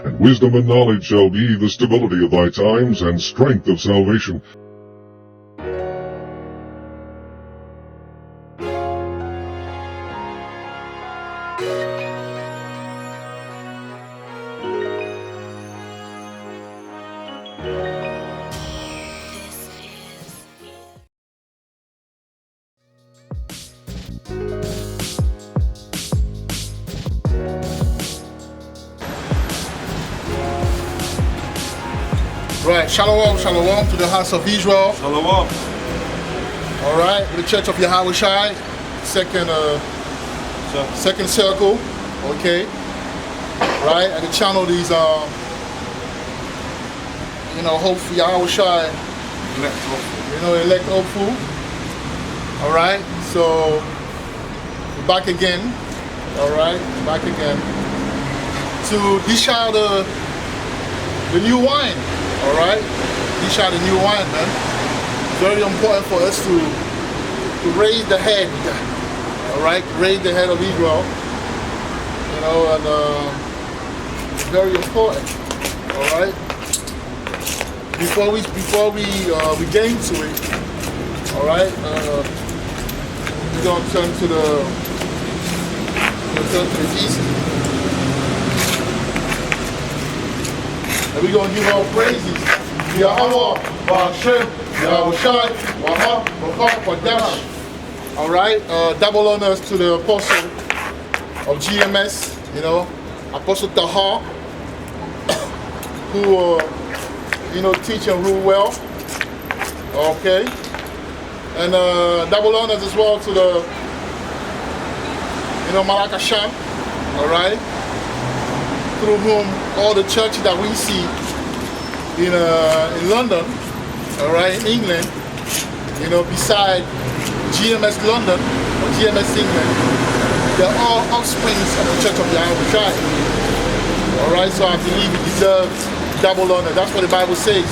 And wisdom and knowledge shall be the stability of thy times, and strength of salvation. Right, shalom, shalom to the house of Israel. Shalom. All right, the Church of Yahweh Shai, second circle. Okay, right, and the channel these hope for Yahweh Shai, elect hopeful. All right, so we're back again. All right, back again to dish out the new wine. All right, dish out the new wine, man. Very important for us to raise the head. All right, raise the head of Israel. And it's very important. All right. Before we get into it, all right, we're gonna turn to the east. And we're going to give our praises. Yahweh, Ba'ashem, Yahweh Shai, Waha, Bakar, Kwadash. All right, double honors to the apostle of GMS, Apostle Taha, who, teach and rule well. Okay. And double honors as well to the, Malakasham, all right, through whom all the churches that we see in London, all right, in England, beside GMS London or GMS England, they're all offsprings of the Church of Yahweh Shai. All right, so I believe he deserves double honor. That's what the Bible says,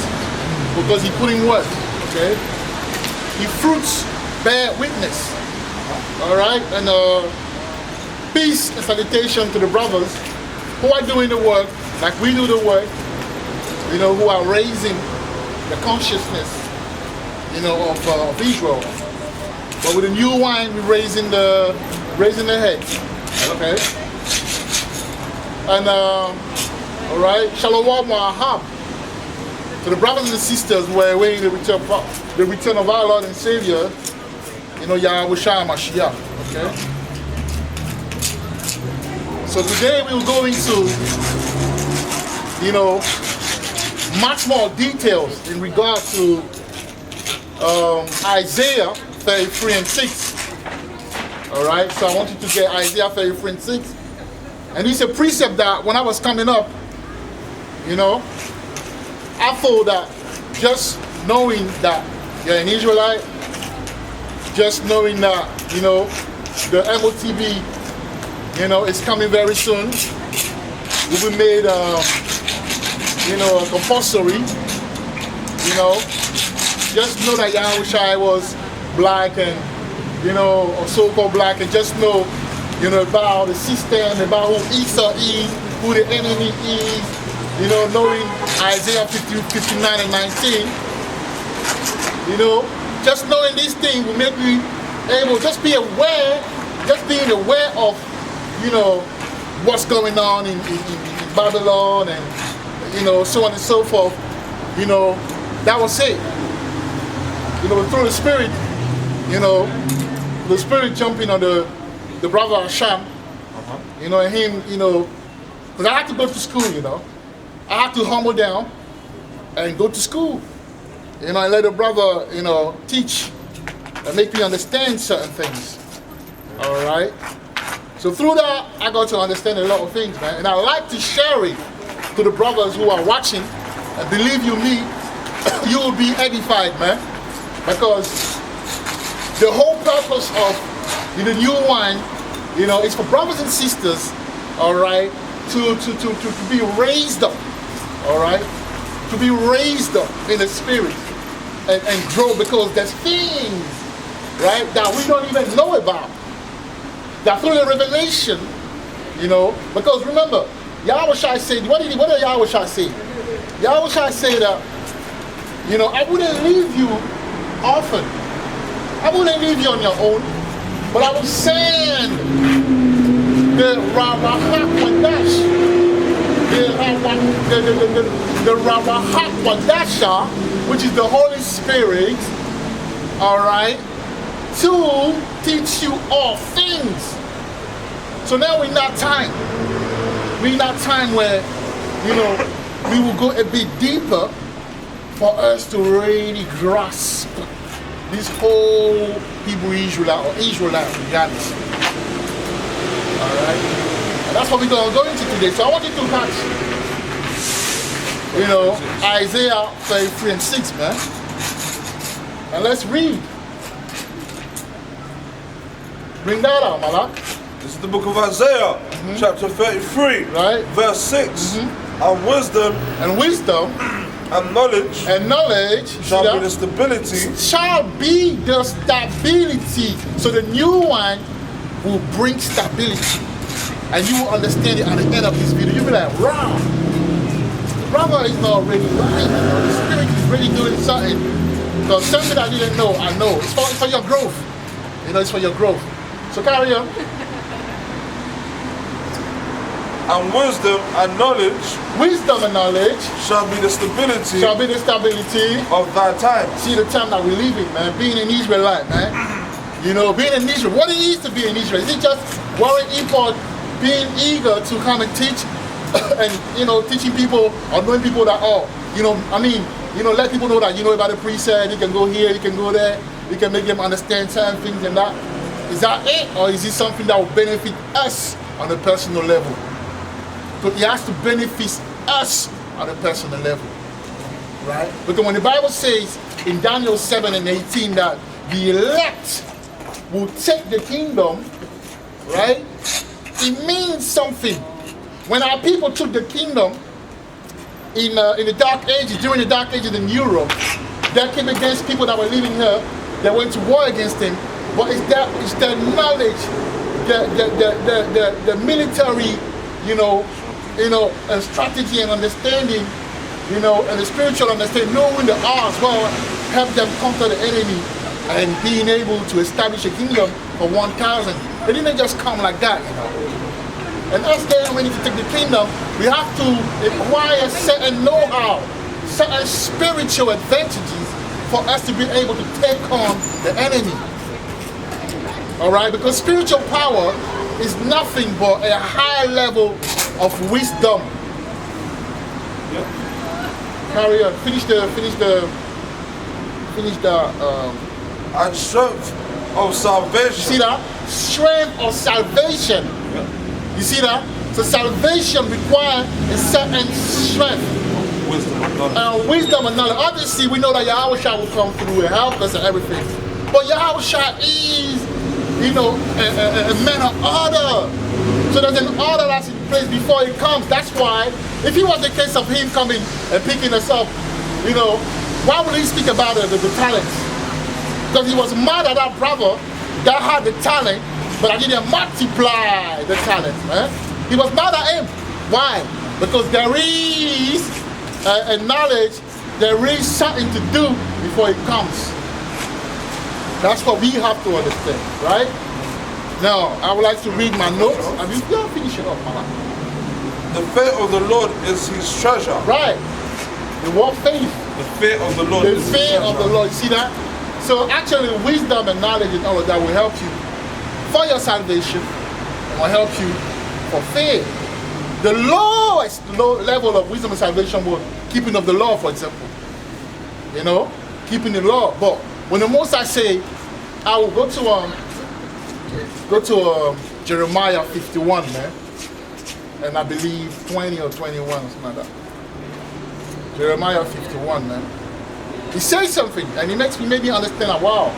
because he put in work. Okay, he fruits bear witness. All right, and peace and salutation to the brothers who are doing the work, like we do the work, who are raising the consciousness, of Israel. But with the new wine, we're raising the head, okay? And all right, Shalom Ahab to the brothers and sisters who are awaiting the return of our Lord and Savior, Yahweh Shai Mashiach, okay? So today we'll go into, much more details in regard to Isaiah 33 and 6. All right, so I want you to get Isaiah 33 and 6. And it's a precept that when I was coming up, I thought that just knowing that you're an Israelite, just knowing that, the MOTB, it's coming very soon. Will be made, compulsory. Just know that Yahweh Shai was black and, or so-called black, and just know, about the system, about who Esau is, who the enemy is, knowing Isaiah 50, 59 and 19. Just knowing these things will make me able, just being aware of, what's going on in Babylon and, so on and so forth. That was it. Through the Spirit, the Spirit jumping on the brother Hashem, and him, because I had to go to school, I had to humble down and go to school, and let the brother, teach and make me understand certain things. All right. So through that, I got to understand a lot of things, man. And I like to share it to the brothers who are watching. And believe you me, you will be edified, man. Because the whole purpose of the new wine, is for brothers and sisters, all right, to be raised up, all right, to be raised up in the spirit and grow, because there's things, right, that we don't even know about. That through the revelation, because remember, Yahweh Shai said, what did Yahweh Shai say? Yahweh Shai said that, you know, I wouldn't leave you orphan. I wouldn't leave you on your own, but I will send the Rawahak-Wadash, the Rawahak-Wadasha, which is the Holy Spirit, all right, to teach you all things. So now we're in that time. We're in that time where, you know, we will go a bit deeper for us to really grasp this whole Hebrew Israelite or Israelite reality. Alright? And that's what we're going to go into today. So I want you to catch, you know, Isaiah 33 and 6, man. And let's read. Bring that out, Malak. This is the book of Isaiah, chapter 33, Right. verse 6. And wisdom And wisdom and knowledge and knowledge shall be the stability shall be the stability. So the new one will bring stability. And you will understand it at the end of this video. You'll be like, wow, the brother is not really right. You know, the spirit is really doing something. Because something I didn't know, I know. It's for your growth. You know, it's for your growth. So carry on. and wisdom and knowledge Wisdom and knowledge shall be the stability shall be the stability. of thy time. See the time that we live in, man. Being an Israelite, man. You know, being in Israel. What it is to be in Israel? Is it just worrying about being eager to come and teach and, you know, teaching people or knowing people that, oh, you know, I mean, you know, let people know that you know about the precept, you can go here, you can go there, you can make them understand certain things and that. Is that it? Or is it something that will benefit us on a personal level? But it has to benefit us on a personal level. Right? Because when the Bible says in Daniel 7 and 18 that the elect will take the kingdom, right? It means something. When our people took the kingdom in the Dark Ages, during the Dark Ages in Europe, they came against people that were living here. They went to war against them. But it's their knowledge, the military, you know, and strategy and understanding, you know, and the spiritual understanding, knowing the odds, well, help them conquer the enemy and being able to establish a kingdom for 1,000. They didn't just come like that, you know. And us then, when we need to take the kingdom, we have to acquire certain know-how, certain spiritual advantages for us to be able to take on the enemy. All right, because spiritual power is nothing but a higher level of wisdom. Yep. Carry on. Finish the. And strength of salvation. See that? Strength of salvation. Yep. You see that? So salvation requires a certain strength. Wisdom and knowledge. Wisdom and knowledge. Obviously, we know that Yahweh Shai will come through and help us and everything. But Yahweh Shai is, you know, a man of order. So there's an order that's in place before he comes. That's why, if it was the case of him coming and picking us up, you know, why would he speak about the talents? Because he was mad at that brother that had the talent, but I didn't multiply the talent. He was mad at him. Why? Because there is a knowledge, there is something to do before it comes. That's what we have to understand, right? Now, I would like to read my notes. I mean, yeah, finish it up, Mama. The fear of the Lord is his treasure. Right. The word faith. The fear of the Lord The is his fear treasure. of the Lord. You see that? So actually, wisdom and knowledge and all of that will help you for your salvation and will help you for fear. The lowest level of wisdom and salvation was keeping of the law, for example. You know, keeping the law. But when the Most High say, I will go to Jeremiah 51, man, and I believe 20 or 21, something like that. Jeremiah 51, man. He says something, and he makes me maybe understand that, wow,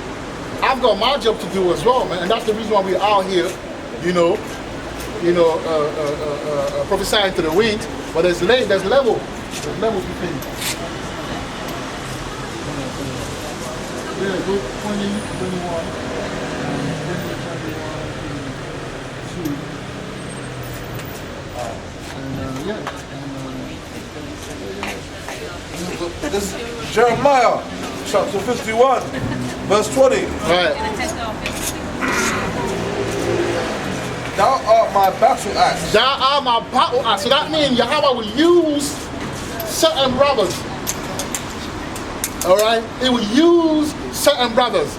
I've got my job to do as well, man, and that's the reason why we're out here, prophesying to the wind. But there's levels between. Yeah, go 20, 21. This is Jeremiah chapter 51, verse 20. Right. Thou art my battle axe. Thou art my battle axe. So that means Yahweh will use certain brothers. Alright? He will use certain brothers.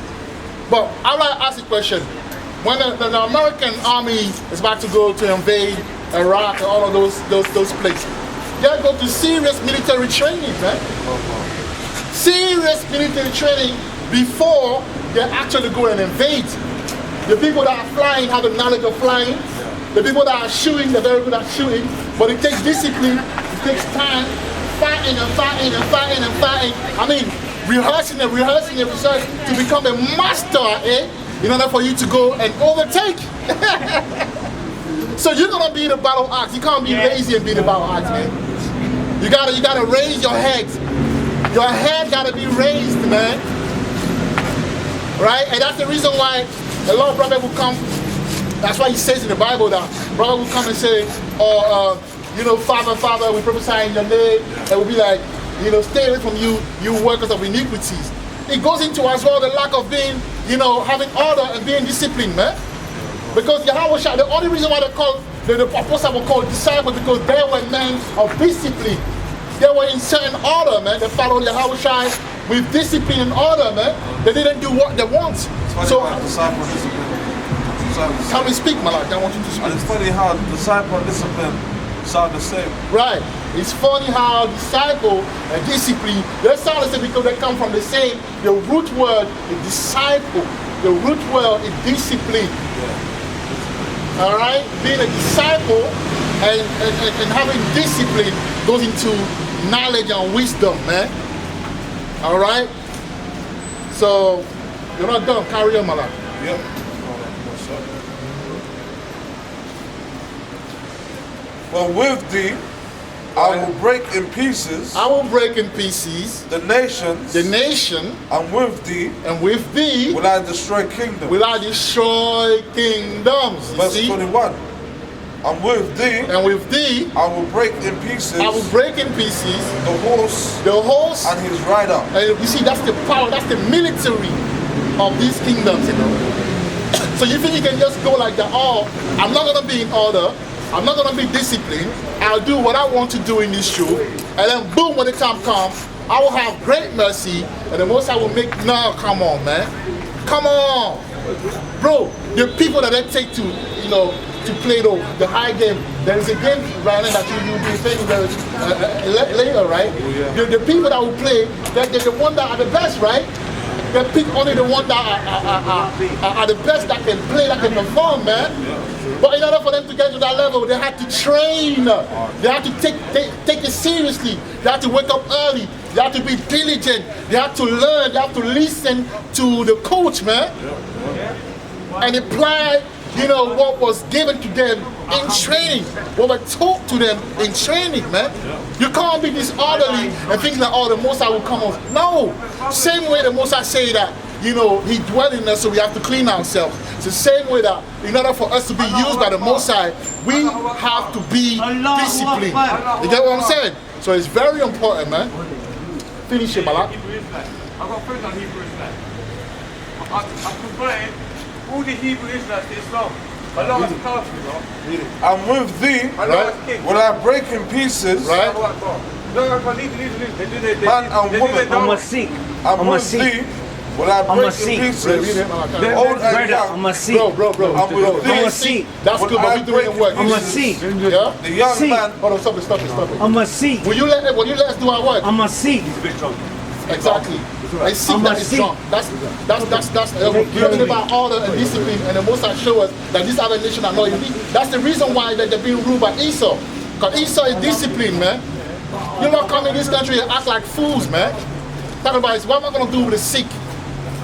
But I like to ask the question. When the American army is about to go to invade Iraq and all of those places, they go to serious military training, man. Serious military training before they actually go and invade. The people that are flying have the knowledge of flying. The people that are shooting, they're very good at shooting. But it takes discipline, it takes time, fighting and fighting and fighting and fighting. I mean, rehearsing and rehearsing and research to become a master, in order for you to go and overtake. So you're gonna be the battle axe. You can't be lazy and be the battle axe, man. You gotta raise your head. Your head gotta be raised, man. Right? And that's the reason why a lot of brothers will come. That's why he says in the Bible that brother will come and say, Father, we prophesy in your name. And we'll be like, stay away from you workers of iniquities. It goes into as well the lack of being, having order and being disciplined, man. Because Yahweh, the only reason why they call the apostles were called disciples, because they were men of discipline. They were in certain order, man. They followed Yahweh with discipline and order, man. They didn't do what they want. So, can we speak, Malak? I want you to speak. And it's funny how disciple and discipline sound the same. Right. It's funny how disciple and discipline, they sound the same because they come from the same. The root word is disciple. The root word is discipline. All right? Being a disciple and having discipline goes into knowledge and wisdom, man. All right? So, you're not done. Carry on, Malak. Yep. Well, with thee, I will break in pieces. I will break in pieces the nations. The nation. And with thee. And with thee. Will I destroy kingdoms. Will I destroy kingdoms. Verse 21. And with thee. And with thee. I will break in pieces. I will break in pieces. The horse. The horse. And his rider. And you see, that's the power. That's the military of these kingdoms, So you think you can just go like that? Oh, I'm not gonna be in order. I'm not going to be disciplined. I'll do what I want to do in this show. And then boom, when the time comes, I will have great mercy. And the most I will make, no, come on, man. Come on. Bro, the people that they take to, to play the high game. There is a game right now that you'll be playing later, right? The people that will play, they're the ones that are the best, right? They pick only the ones that are the best that can play, that can perform, man. But in order for them to get to that level, they had to train. They had to take it seriously. They had to wake up early. They had to be diligent. They had to learn. They had to listen to the coach, man. And apply, what was given to them in training. What was taught to them in training, man. You can't be disorderly and think that, the Most High will come out. No. Same way the Most High say that, He dwells in us, so we have to clean ourselves. It's the same way that in order for us to be used by the Most High, we have to be disciplined. You get what I'm saying? So it's very important, man. Finish it, Malak. I've got friends on Hebrew Islam. I'm converting all the Hebrew Israelites to Islam. A lot of classes, And with thee, Right. will I break in pieces. Right? No, leave. They do their Man and woman. I'm a Sikh. And I'm a with Sikh. thee, will I I'm a break in Sikh. pieces. Old Old and Brother, young. I'm a Sikh. Bro. I'm with thee. I'm a Sikh. That's good, but we doing work. I'm a Sikh. Yeah? The young Sikh. man. Hold on, stop it. I'm a Sikh. Will you let us do our work? I'm a Sikh. Exactly. A Sikh I'm that a is Sikh. drunk. That's talking about order and discipline, and the Most High show us that these other nations are not elite. That's the reason why that they're being ruled by Esau. Because Esau is disciplined, man. You're not coming in this country and act like fools, man. Talking about what am I gonna do with the Sikh?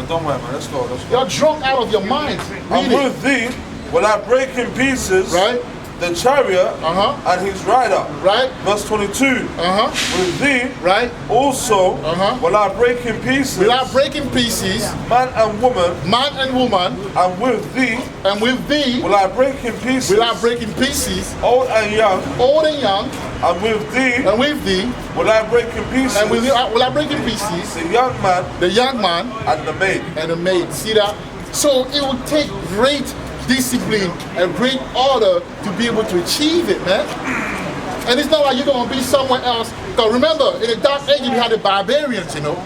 Don't worry, man. Let's go. You're drunk out of your mind. And Really. with thee, will I break in pieces. Right? the chariot Uh-huh. and his rider. Right? Verse 22. Uh-huh. With thee Right? also will I break in pieces Without breaking pieces, man and woman, man and woman, and with thee and with thee, will I break in pieces without breaking pieces, old and young, old and young, and with thee and with thee, will I break in pieces and will I break in pieces the young man the young man and the maid. and the maid. See that? So it will take great discipline and great order to be able to achieve it, man. And it's not like you're going to be somewhere else. Because remember, in the Dark Ages, we had the barbarians, you know.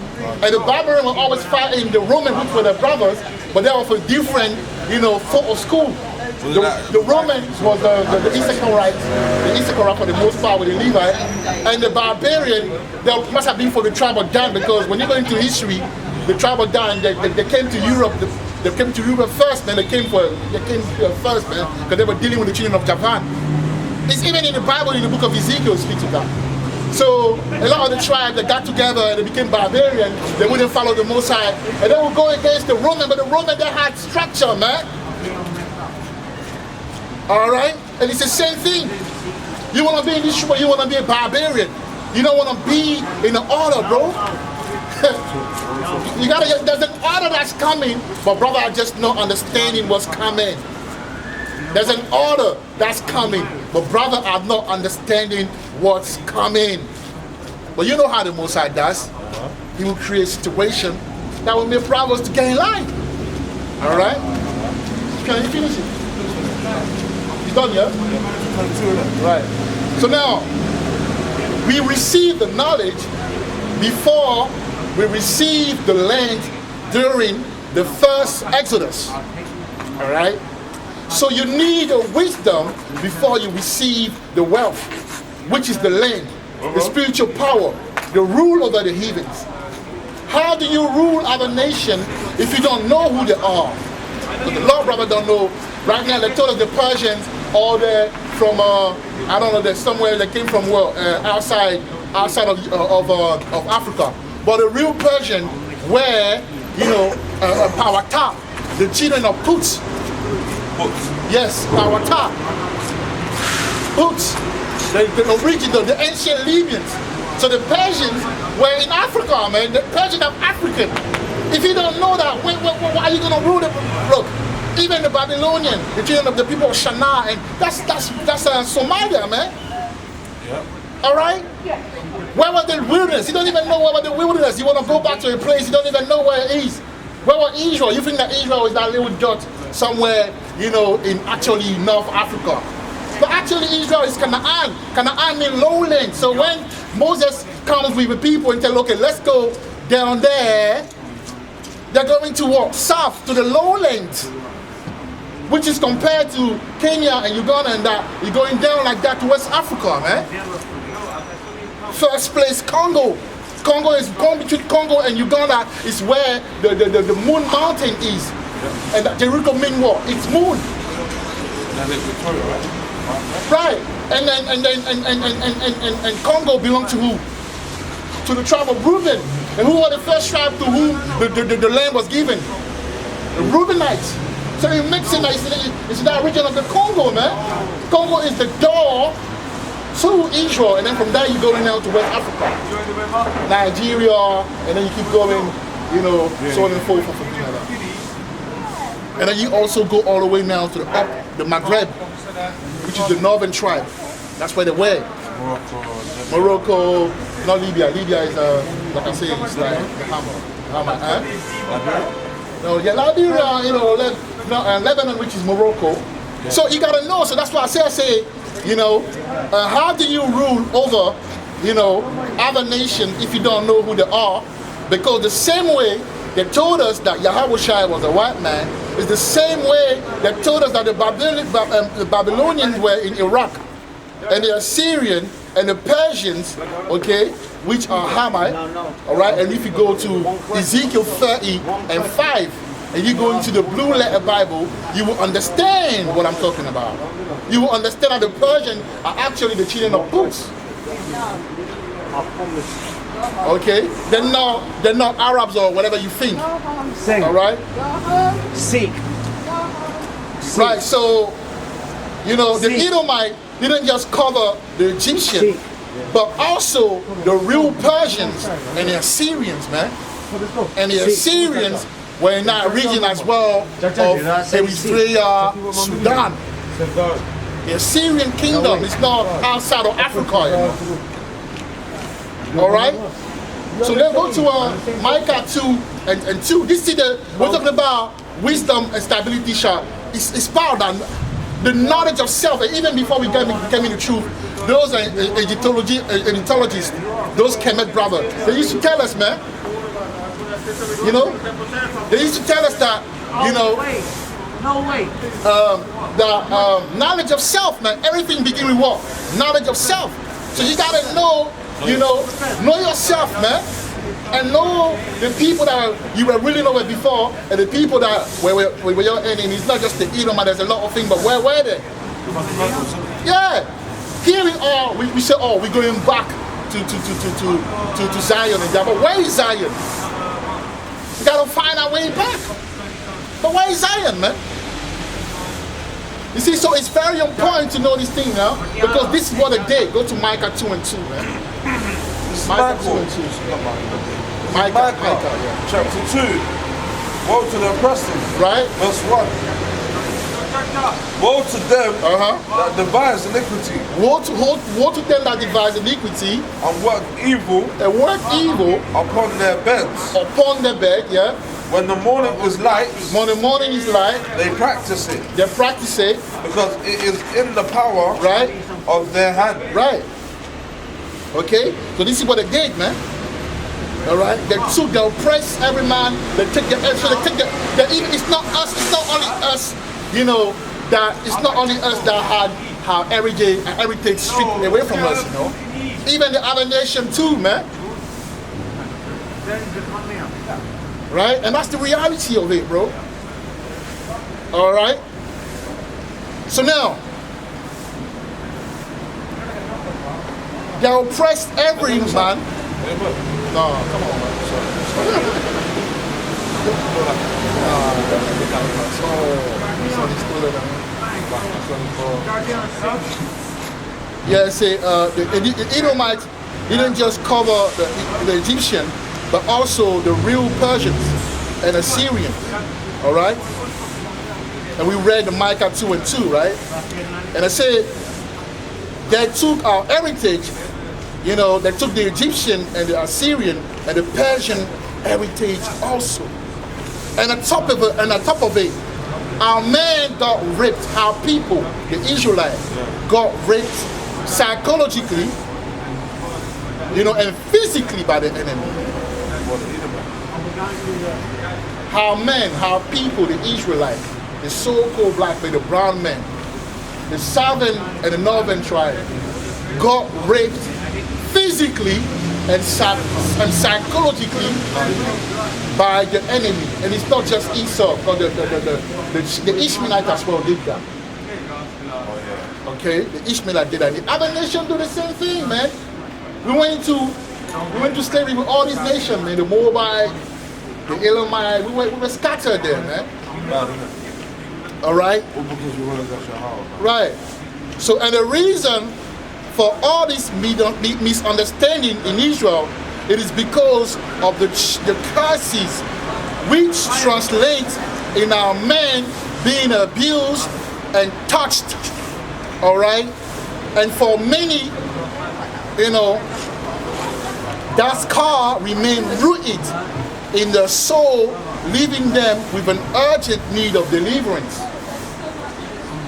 And the barbarians were always fighting the Romans, which were their brothers, but they were for different, you know, school. The Romans was the Issacharites, for the most part with the Levites, and the barbarian, they must have been for the tribe of Dan, because when you go into history, the tribe of Dan, they came to Europe. They came to Europe first, then they came first, man, because they were dealing with the children of Japan. It's even in the Bible, in the book of Ezekiel, speaks to that. So a lot of the tribes that got together and they became barbarian, they wouldn't follow the Most High, and they would go against the Roman, but the Roman, they had structure, man. All right, and it's the same thing. You want to be in this world, you want to be a barbarian. You don't want to be in the order, bro. There's an order that's coming, but brother, I just not understanding what's coming. There's an order that's coming, but brother, I'm not understanding what's coming. But you know how the Most High does. He will create a situation that will make brothers to get in line. All right? Can you finish it? You done, yeah? Right. So now, we receive the knowledge before we receive the land during the first Exodus. All right? So you need a wisdom before you receive the wealth, which is the land, the spiritual power, the rule over the heathens. How do you rule other nation if you don't know who they are? But the Lord brother don't know. Right now they told us the Persians, all they're from I don't know, they're somewhere they came from outside of Africa. But the real Persian were, you know, Pawata, the children of Puts. Yes, Pawata. Puts, the original, the ancient Libyans. So the Persians were in Africa, man. The Persians are African. If you don't know that, why are you gonna rule them? Look, even the Babylonian, the children of the people of Shinar, and that's Somalia, man. Yeah. All right? Yeah. Where was the wilderness? You don't even know where was the wilderness. You want to go back to a place you don't even know where it is. Where was Israel? You think that Israel is that little dot somewhere, you know, in actually North Africa. But actually Israel is Canaan. Canaan means lowland. So when Moses comes with the people and tells, okay, let's go down there, they're going to walk south to the lowlands, which is compared to Kenya and Uganda and that. You're going down like that to West Africa, man. First place, Congo. Congo is going between Congo and Uganda is where the Moon Mountain is. And that Jericho mean what? It's moon. Right. And Congo belongs to who? To the tribe of Reuben. And who were the first tribe to whom the land was given? The Reubenites. So you mix in, it's the region of the Congo, man. Congo is the door to Israel, and then from there you go now to West Africa, Nigeria, and then you keep going, you know, so on and so forth. And then you also go all the way now to the Maghreb, which is the northern tribe. That's where they were. Morocco, not Libya. Libya is, like I say, it's like no, yeah, Liberia, you know, Lebanon, which is Morocco. Yeah. So you gotta know. So that's why I say, you know, how do you rule over, you know, other nations if you don't know who they are? Because the same way they told us that Yahushua was a white man is the same way they told us that the Babylonians were in Iraq, and the Assyrian and the Persians, okay, which are Hamite, all right. And if you go to Ezekiel 30:5. And you go into the blue letter Bible, you will understand what I'm talking about. You will understand that the Persians are actually the children of Puts. Okay? They're not Arabs or whatever you think. Sing. All right? Seek. Right, so You know, the Edomite didn't just cover the Egyptian, but also the real Persians and the Assyrians, man. And the Assyrians were in that region as well of Eritrea, Sudan. The Assyrian kingdom is not outside of Africa, you know. All right. So let's go to Micah 2 and 2. This is we're talking about wisdom and stability. It's part of that, the knowledge of self. And even before we came into truth, those Egyptologists, those Kemet brothers, they used to tell us, man. You know, they used to tell us that, you know, the knowledge of self, man. Everything begins with what? Knowledge of self. So you gotta know, you know yourself, man, and know the people that you were really over before, and the people that were your enemies. Not just the Edomite. There's a lot of things, but where were they? Yeah. Here we are. We say, oh, we're going back to Zion and that. But where is Zion? We gotta find our way back. But where is Zion, man? You see, so it's very important to know this thing now, because this is what they did. Go to Micah 2 and 2, man. Micah 2 and 2. Micah, yeah. Chapter 2. Woe to the oppressors. Right? Verse 1. Woe to them that devise iniquity. Woe to them that devise iniquity. And work evil. And work evil. Upon their beds. Upon their bed, yeah. When the morning is light. When the morning is light. They practice it. They practice it. Because it is in the power right of their hand. Right. Okay? So this is what they did, man. Alright? They oppress every man. They take the it's not us, it's not only us, you know, that it's not only us that had our heritage stripped away from us, you know. Even the other nation too, man. Right? And that's the reality of it, bro. Alright? So now, they oppressed every man. No, come on, man. Yeah, say the Edomites didn't just cover the Egyptian, but also the real Persians and Assyrians. All right. And we read the Micah 2 and 2, right? And I said they took our heritage. You know, they took the Egyptian and the Assyrian and the Persian heritage also. And on top of it, our men got raped. Our people, the Israelites, got raped psychologically, you know, and physically by the enemy. Our men, our people, the Israelites, the so-called black men, the brown men, the southern and the northern tribe, got raped physically and psychologically by the enemy. And it's not just Esau, but the Ishmaelites as well did that. Okay, the Ishmaelites did that. The other nations do the same thing, man. We went to slavery with all these nations, man. The Moabite, the Elamite, we were scattered there, man. All right? Right. So, and the reason for all this misunderstanding in Israel, it is because of the curses which translate in our men being abused and touched. All right? And for many, you know, that scar remains rooted in their soul, leaving them with an urgent need of deliverance.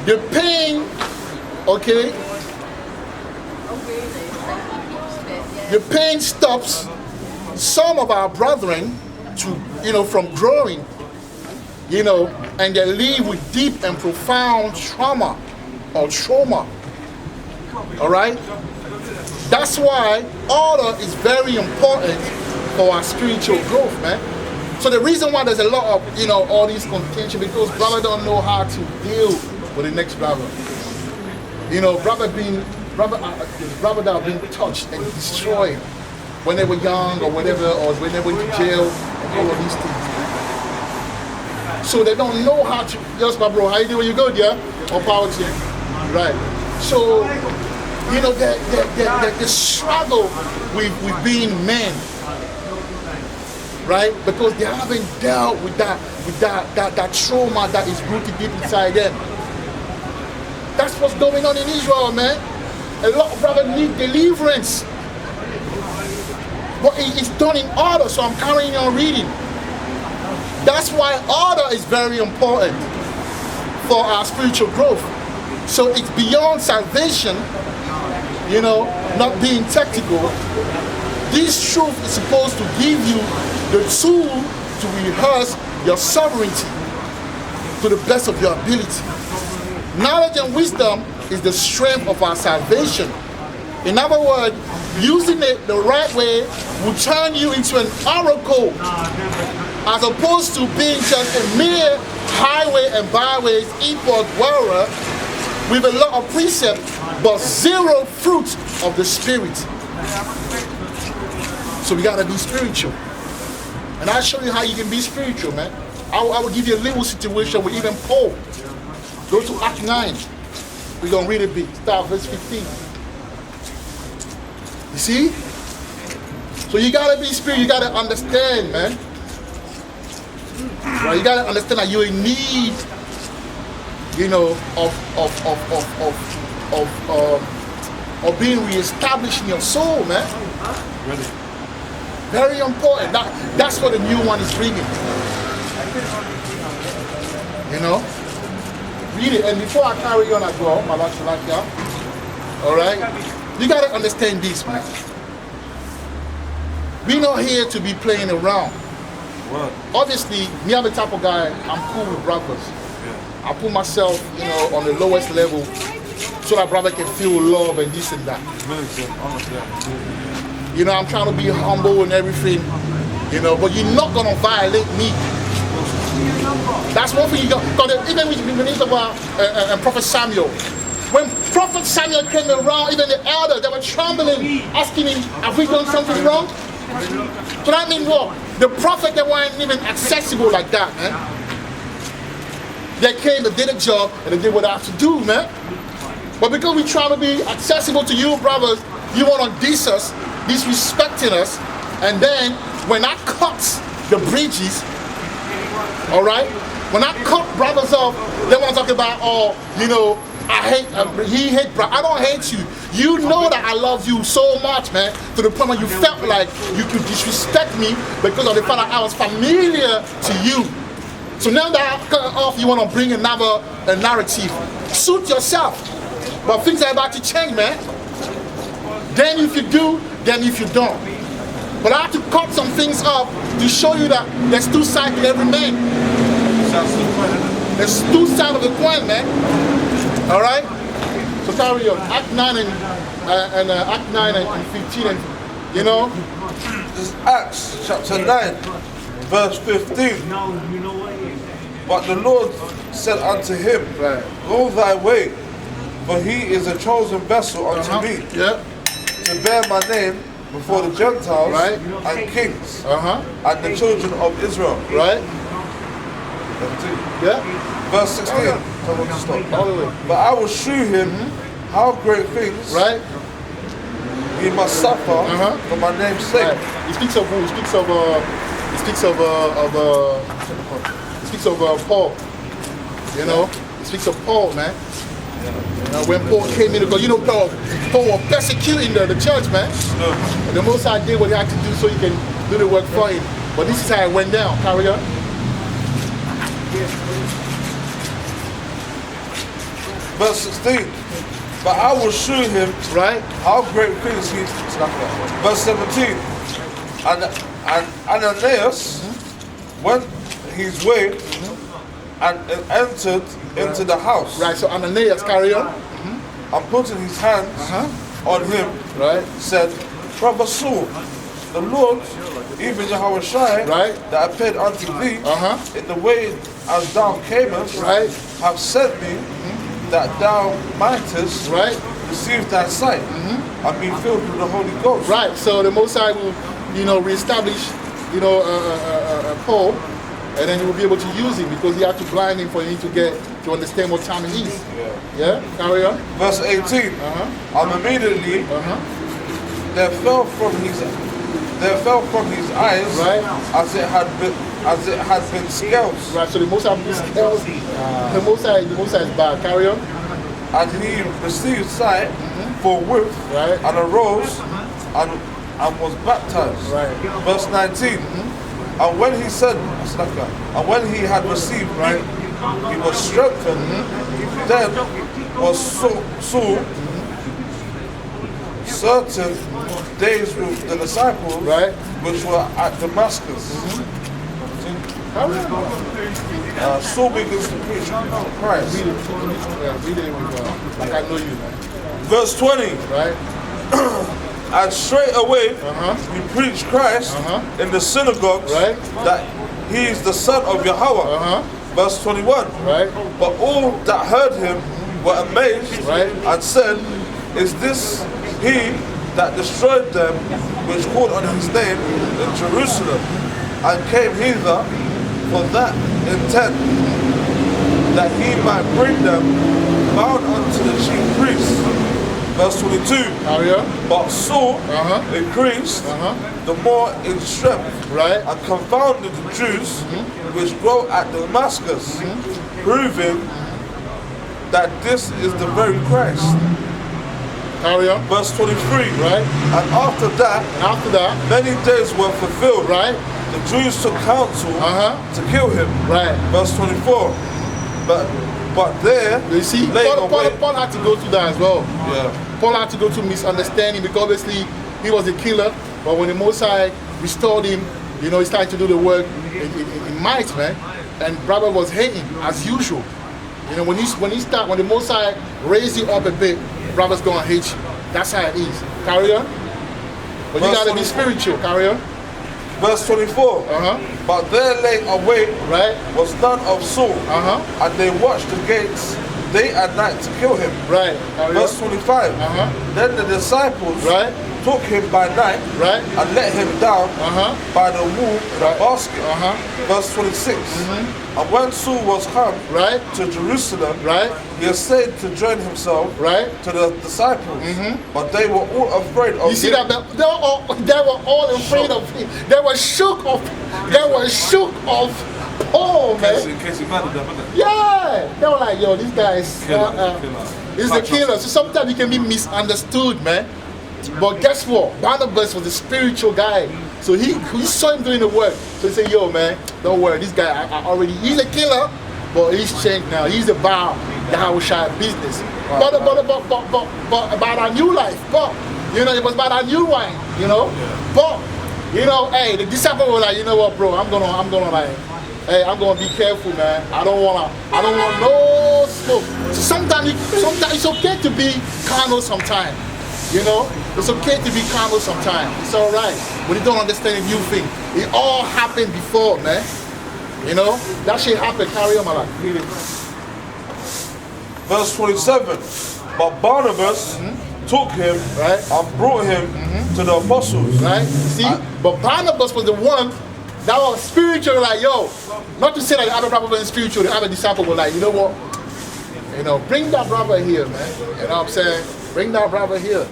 The pain, okay, the pain stops some of our brethren from growing, and they live with deep and profound trauma. All right? That's why order is very important for our spiritual growth, man. So the reason why there's a lot of, all these contention, because brother don't know how to deal with the next brother. Brother that have been touched and destroyed when they were young or whatever, or when they went to jail and all of these things. So they don't know how to. Yes, my bro, how you doing? You good, yeah? Or power to you. Right. So, you know, the struggle with being men, right? Because they haven't dealt with that trauma that is rooted deep inside them. That's what's going on in Israel, man. A lot of brothers need deliverance. But it's done in order, so I'm carrying on reading. That's why order is very important for our spiritual growth. So it's beyond salvation, you know, not being tactical. This truth is supposed to give you the tool to rehearse your sovereignty to the best of your ability. Knowledge and wisdom is the strength of our salvation. In other words, using it the right way will turn you into an oracle as opposed to being just a mere highway and byways import wearer with a lot of precept but zero fruit of the spirit. So we gotta be spiritual. And I'll show you how you can be spiritual, man. I will give you a little situation with even Paul. Go to Act 9. We're gonna read a bit. Start verse 15. You see? So you gotta be spiritual, you gotta understand, man. Right? You gotta understand that you're in need, you know, of being reestablished in your soul, man. Ready. Very important. That's what the new one is bringing. You know? Read it. And before I carry on as well, alright? You gotta understand this, man. We're not here to be playing around. What? Obviously, me, I'm the type of guy, I'm cool with brothers. Yeah. I put myself, you know, on the lowest level so that brother can feel love and this and that. You know, I'm trying to be humble and everything, you know, but you're not gonna violate me. That's one thing you got. Even when you talk about Prophet Samuel, when Prophet Samuel came around, even the elders, they were trembling, asking him, have we done something wrong? So that means what? The prophet, they weren't even accessible like that, man. They came, they did a job, and they did what they have to do, man. But because we try to be accessible to you, brothers, you want to diss us, disrespecting us, and then when I cut the bridges, all right, when I cut brothers off, they want to talk about, oh, you know, I hate, he hate, bro. I don't hate you. You know that I love you so much, man, to the point where you felt like you could disrespect me because of the fact that I was familiar to you. So now that I cut off, you want to bring another narrative. Suit yourself. But things are about to change, man. Then if you do, then if you don't. But I have to cut some things up to show you that there's two sides to every man. There's two sides of the coin, man. All right? So carry on. Act 9 and Act 9 and 15, and you know. This is Acts chapter 9, verse 15. But the Lord said unto him, Right. Go thy way, for he is a chosen vessel unto me, Yeah. to bear my name before the Gentiles Right. and kings Uh-huh. and the children of Israel. Right? 17. Yeah. Verse 16. Tell me to stop. All the way. But I will shew him how great things Right? he must suffer for my name's sake. Right. He speaks of who? He speaks of Paul. You know? He speaks of Paul, man. You know, when Paul came in, because you know Paul was persecuting the church, man. And the Most High did what he had to do so he can do the work for him. But this is how it went down. Carry on. Verse 16. But I will shew him Right? how great things he. Verse 17. And Ananias went his way and entered into the house. Right, so Ananias, carry on. And putting his hands on him, Right? said, Brother Saul, the Lord, even Yahweh Shai, Right. that appeared unto thee in the way as thou camest, Right. have sent me that thou mightest Right? receive thy sight and be filled with the Holy Ghost. Right, so the Most High will, you know, reestablish, you know, Paul, and then he will be able to use him because he had to blind him for him to understand what time it is. Yeah, carry on. Verse 18. And immediately there fell from his eyes Right. as it had been scales, Right, so the Most High scales, the Most High is bad. Carry on. and he received sight forthwith, Right. and arose and was baptized. Right. Verse 19. And when he said, and when he had received Right. meat, he was strengthened. Then was Saul certain days with the disciples, Right. which were at Damascus. Carry on. Saul begins to preach Christ. Read it. Yeah, read it with, like I know you, man. Verse 20. Right? And straight away he preached Christ in the synagogues, Right. that he is the son of Yahweh. Verse 21. Right? But all that heard him were amazed, Right. and said, Is this he that destroyed them which called on his name in Jerusalem, and came hither for that intent, that he might bring them bound unto the chief priests? Verse 22. Carry on. But Saul increased the more in strength, Right. and confounded the Jews which dwelt at Damascus, proving that this is the very Christ. Carry on. Verse 23. Right? And after that, And after that, many days were fulfilled. right? The Jews took counsel to kill him. Right. Verse 24. But there, You see, laying Paul await- had to go through that as well. Yeah. Paul had to go through misunderstanding because obviously he was a killer, but when the Most High restored him, you know, he started to do the work in might, man. And brother was hating as usual. You know, when the Most High raised you up a bit, brother's gonna hate you. That's how it is. Carry on. But you Verse gotta be 24. spiritual. Carry on. Verse 24. But there lay await Right? was none of Saul, and they watched the gates day and night to kill him. Right. Carry Verse on. 25. Then the disciples Right. took him by night Right. and let him down by the wall in Right. a basket. Verse 26. And when Saul was come Right. to Jerusalem, Right. he essayed to join himself Right. to the disciples, but they were all afraid of You see him. that they were all afraid of him. They were shook of Paul, man. In case he murdered them, isn't it? Yeah, they were like, yo, this guy is Killer. he's the killer. So sometimes he can be misunderstood, man. But guess what? Barnabas was a spiritual guy. So he saw him doing the work. So he said, yo, man, don't worry. This guy, he's a killer, but he's changed now. He's about the Yahushua business. But about our new life. But, you know, it was about our new wine, you know. But, you know, hey, the disciple was like, you know what, bro, I'm gonna like, hey, I'm gonna be careful, man. I don't want no smoke. So sometimes it's okay to be carnal sometimes. You know, it's okay to be carnal sometimes. It's all right when you don't understand a new thing. It all happened before, man. You know, that shit happened. Carry on, my life. Verse 27. But Barnabas took him Right. and brought him to the apostles. Right? See? But Barnabas was the one that was spiritual, like, yo, not to say that the other brother wasn't spiritual, the other disciple was like, you know what? You know, bring that brother here, man. You know what I'm saying? Bring that brother here.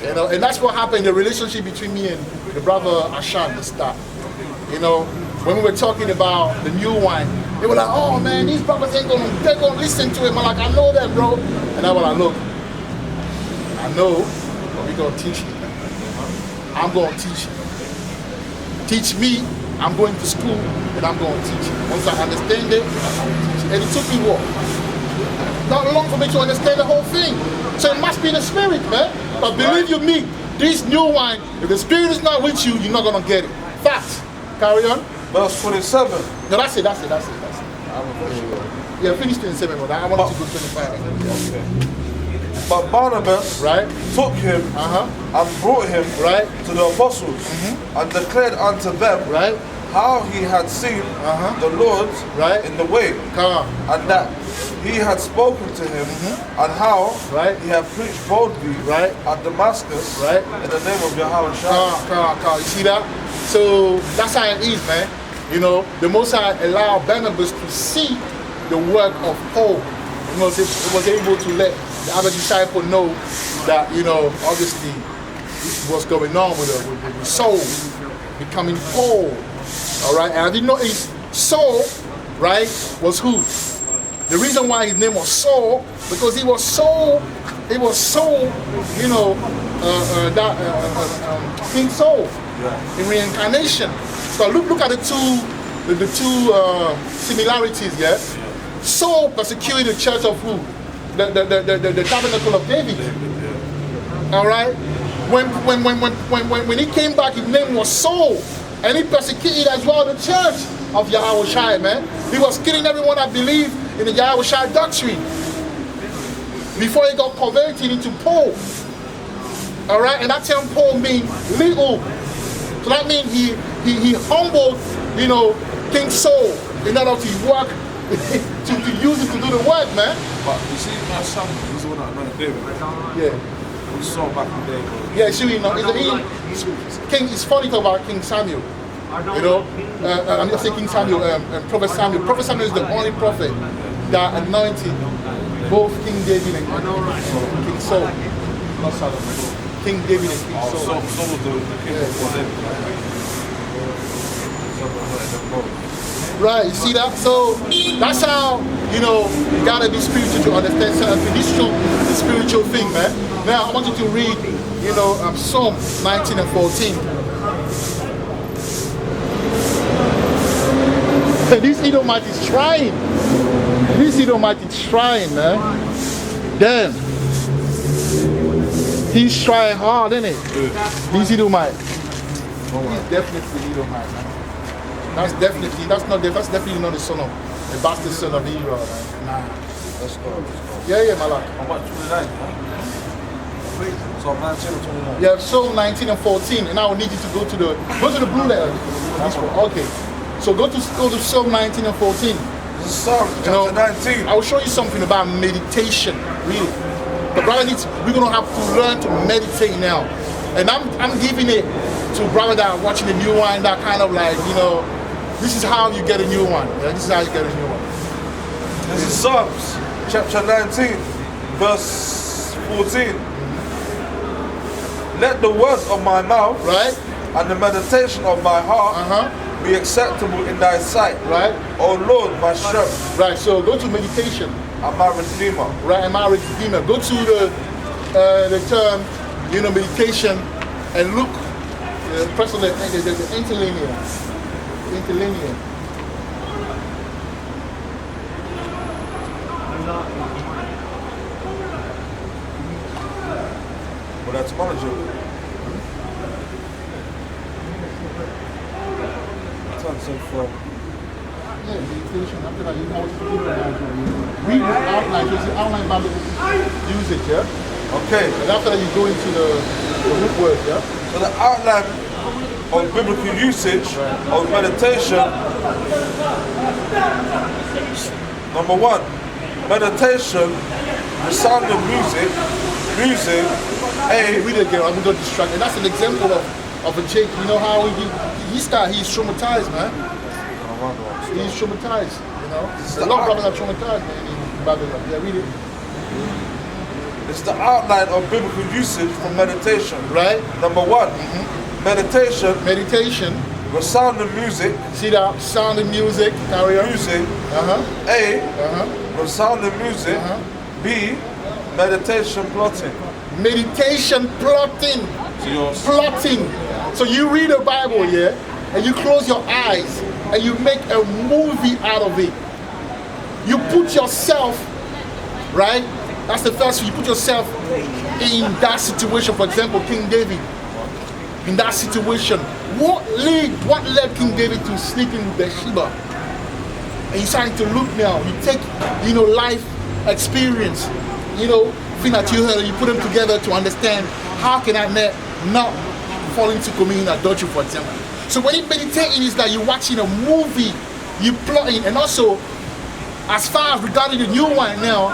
You know, and that's what happened, the relationship between me and the brother Ashan, the start. You know, when we were talking about the new wine, they were like, oh man, these brothers they're gonna listen to him. I'm like, I know that, bro. And I was like, look, I know, but we're gonna teach you. I'm gonna teach you. Teach me, I'm going to school, and I'm gonna teach you. Once I understand it, I'm gonna teach you. And it took me what? Not long for me to understand the whole thing. So it must be the spirit, man. But believe you me, this new wine, if the spirit is not with you, you're not gonna get it. Fact. Carry on. Verse 27. No, that's it. Yeah, finish 27, but I want to go 25. But Barnabas Right? took him and brought him Right? to the apostles, and declared unto them Right? how he had seen the Lord Right. in the way, Come on. and that he had spoken to him, and how Right. he had preached boldly Right. at Damascus Right. in the name of Yahweh Shai. Come on. You see that? So that's how it is, man. you know, the Most High allowed Barnabas to see the work of Paul. You know, he was able to let the other disciple know that, you know, obviously what's going on with the soul becoming Paul. All right, and I didn't know Saul, right, was who? The reason why his name was Saul, because he was so, you know, King Saul in reincarnation. So look at the two similarities, yeah. Saul persecuted the church of who? The tabernacle of David. All right. When he came back, his name was Saul, and he persecuted as well the church of Yahweh Shai, man. He was killing everyone that believed in the Yahweh Shai doctrine before he got converted into Paul. All right, and that term Paul means little. So that means he humbled, you know, King Saul in order to work to use it to do the work, man. But you see, my son, he's the one that knows David. Yeah. We saw back in the day, bro. Yeah, sure, you know, it's funny to talk about King Samuel. You know, I'm just saying King Samuel, Prophet Samuel. Prophet Samuel is the only prophet that anointed both King David and King Saul. King David and King Saul. So was the king before David. Right, you see that? So that's how, you know, you gotta be spiritual to understand certain things. This is the spiritual thing, man. Now I want you to read, you know, Psalm 19 and 14. This Edomite is trying. This Edomite is trying, man. Damn. He's trying hard, isn't it? This Edomite. He's definitely Edomite, man. That's definitely not the son of the bastard son of Israel, man. Nah. Let's go. Yeah, Malak. How much? 29? So 19 or 29? Yeah, Psalm 19 and 14, and I will need you to go to the blue letter. This one. Okay. So go to Psalm 19 and 14. This is Psalm chapter 19. I will show you something about meditation, really. But brother, we're gonna have to learn to meditate now. And I'm giving it to brother that are watching the new one, that kind of like, you know, this is how you get a new one. Yeah, this is how you get a new one. This is Psalms chapter 19, verse 14. Let the words of my mouth, right, and the meditation of my heart be acceptable in thy sight, right, O Lord, my strength. Right, so go to meditation. And my redeemer. Right, and my redeemer. Go to the term, you know, meditation, and look, press on the interlinear. Interlinear. Well, that's manageable. Yeah, meditation. After that, you know what to do now. Read the outline, just the outline Bible usage, yeah? Okay. And after that, you go into the root word, yeah? So the outline of biblical usage of meditation. Number one, meditation, the sound of music, read it again, I'm going to distract. And that's an example of a Jake. You know how he's traumatized, man. He's traumatized, you know. A lot of brothers are traumatized, man, in Babylon. Yeah, read it. It's the outline of biblical usage for meditation. Right. Number one, meditation. Meditation. The sound of music. See that? Sound of music. Carry on. Music. A. The sound of music. B. Meditation plotting. Meditation plotting. Plotting. So you read the Bible, yeah, and you close your eyes and you make a movie out of it. You put yourself, right? That's the first thing. You put yourself in that situation. For example, King David. In that situation, what led King David to sleeping with Bathsheba? And you starting to look now. You take, you know, life experience, you know, thing that you heard, and you put them together to understand how can I not fall into committing adultery, for example. So when you meditating, is that you're watching a movie, you plotting, and also as far as regarding the new one now,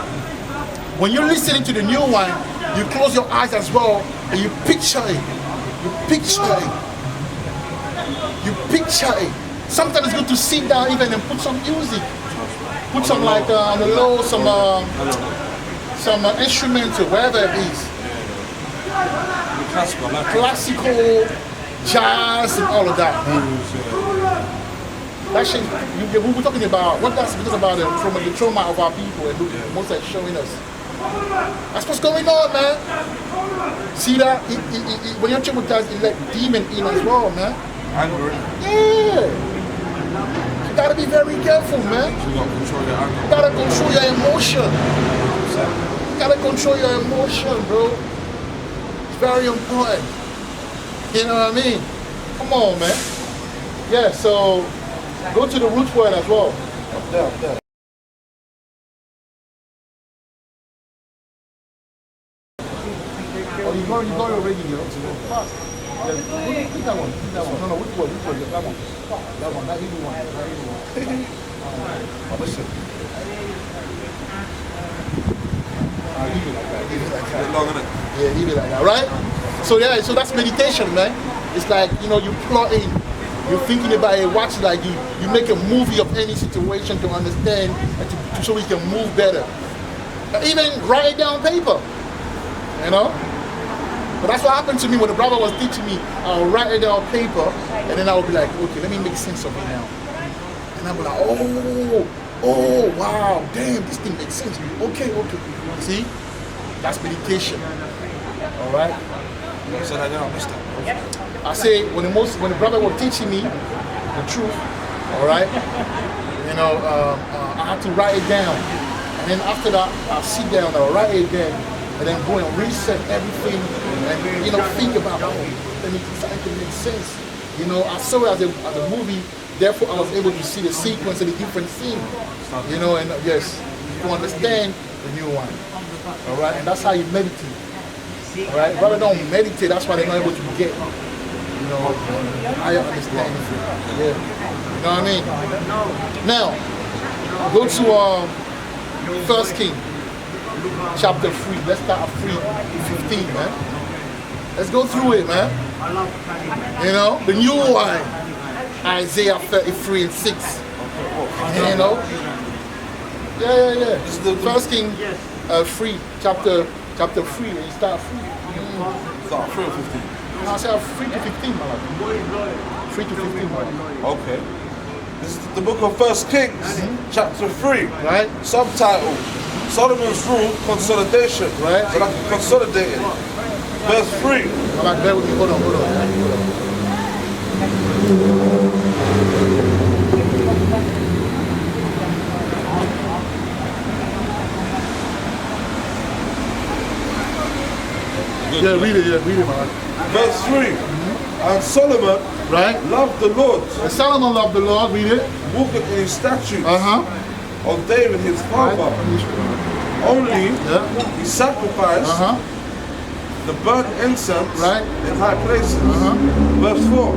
when you're listening to the new one, you close your eyes as well and you picture it. You picture it. You picture it. sometimes it's good to sit down even and put some music. Put some like on the low, some instrumental, wherever it is. Classical, jazz, and all of that. That shit, we were talking about, what that's talking about from the trauma of our people and most are showing us. That's what's going on, man. See that? When you're traumatized, it let demon in as well, man. Anger. Yeah. You gotta be very careful, man. You got to control your anger. You gotta control your emotion. You gotta control your emotion, bro. It's very important. You know what I mean? Come on, man. Yeah, so go to the root word as well. Up there, up there. Oh, you got it already, you know. Fast. Yeah, pick that one. Pick that one. No, which one? Which one? That one. That one. That evil one. That evil one. Oh, listen. Leave it like that. Leave it like that. Long, innit? Yeah, leave it like that, right? So yeah, so that's meditation, man. It's like, you know, you plot in, you're thinking about it, watch it, like you make a movie of any situation to understand and so we can move better. Even write it down on paper, you know? But that's what happened to me when the brother was teaching me. I'll write it down on paper and then I'll be like, okay, let me make sense of it now. And I'll be like, oh, wow, damn, this thing makes sense. Okay. See? That's meditation. All right? You said that, I missed that. I say when the brother was teaching me the truth, all right, you know, I had to write it down, and then after that I'll sit down, I'll write it again, and then go and reset everything, and you know, think about let me something to make sense. You know, I saw it as a movie, therefore I was able to see the sequence and the different scenes. You know, and yes, you understand the new one. All right, and that's how you meditate. All right, brother don't meditate. That's why they're not able to get, you know, higher understanding. Yeah, you know what I mean. Now, go to 1 King, chapter 3. Let's start at 3:15, man. Let's go through it, man. You know, the new one, Isaiah 33 and 6. You know. Yeah. 1 King 3, chapter 3, and you start 3. Start 3 or 15? No, I said 3 to 15, my love. 3 to 15, my love. Okay. This is the book of 1 Kings, chapter 3. Right? Subtitle, Solomon's Rule, Consolidation. Right. So like consolidated. Verse 3. All right, bear with me. Hold on. Yeah, read it, man. Verse 3. And Solomon loved the Lord, And Solomon loved the Lord, read it. walking in his statutes of David his Right. father. Only Yeah. he sacrificed the burnt incense Right. in high places. Verse 4.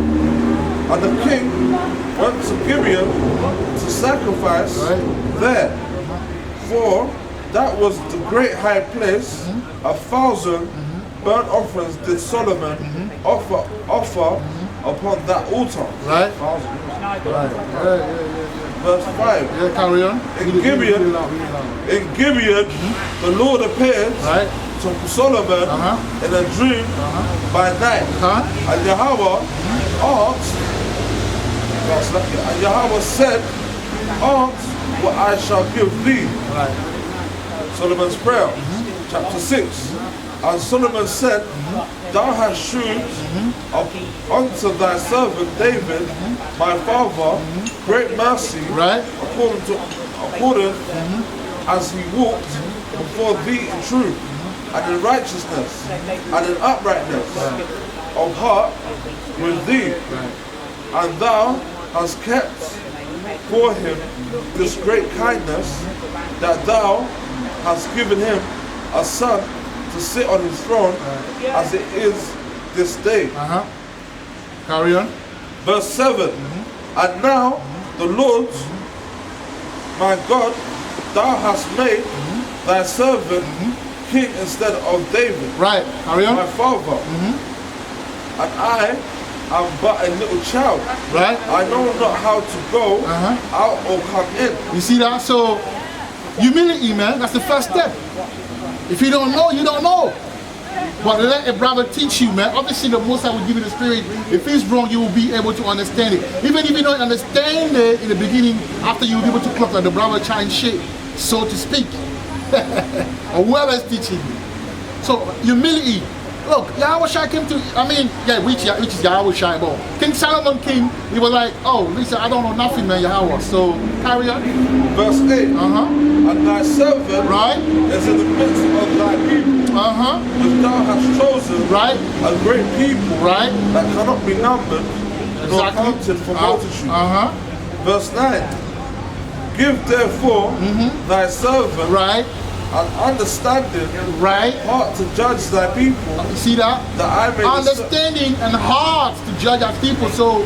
And the king went to Gibeon to sacrifice there. For that was the great high place. 1,000 burnt offerings did Solomon offer upon that altar. Right. 1,000. Right. Yeah. Verse 5. Yeah, carry on. In Gibeon, the Lord appeared Right. to Solomon in a dream by night. And Yahweh asked, and Yahweh said, ask what I shall give thee. Right. Solomon's prayer, chapter 6. And Solomon said, thou hast shewed unto thy servant David, my father, great mercy, Right. according as he walked before thee in truth, and in righteousness, and in uprightness of heart with thee. And thou hast kept for him this great kindness, that thou hast given him a son to sit on his throne, as it is this day. Carry on. Verse 7. And now the Lord, my God, thou hast made thy servant king instead of David, Right. Carry my on. father. And I I'm but a little child. Right? I know not how to go out or come in. You see that? So, humility, man, that's the first step. If you don't know, you don't know. But let a brother teach you, man. Obviously, the Most High will give you the Spirit. If it's wrong, you will be able to understand it. Even if you don't understand it in the beginning, after you'll be able to clock like the brother trying shit, so to speak. Or whoever is teaching you. So, humility. Look, Yahweh Shai came to, which is Yahweh Shai, but King Solomon came, he was like, oh, listen, I don't know nothing, man, Yahweh. So, carry on. Verse 8. And thy servant Right. is in the midst of thy people. Which thou hast chosen. Right. A great people. Right. That cannot be numbered nor Exactly. counted for multitude. Verse 9. Give therefore thy servant Right. an understanding Right. heart to judge thy people, You see that? that I may Understanding and heart to judge our people. So,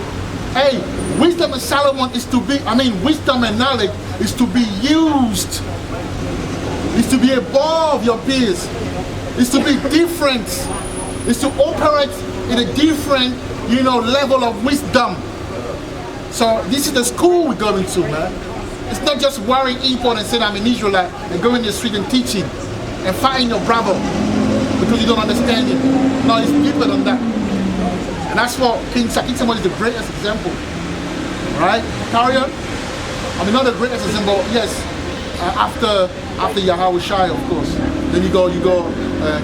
hey, wisdom and Solomon is to be, wisdom and knowledge is to be used. Is to be above your peers. Is to be different. Is to operate in a different, level of wisdom. So this is the school we're going to, man. It's not just wearing import and saying I'm an Israelite and going in the street and teaching and fighting your brother because you don't understand it. No, it's deeper than that. And that's what King Solomon is the greatest example. Right? Carry on. Not the greatest example, yes. After Yahweh Shai, of course. Then you go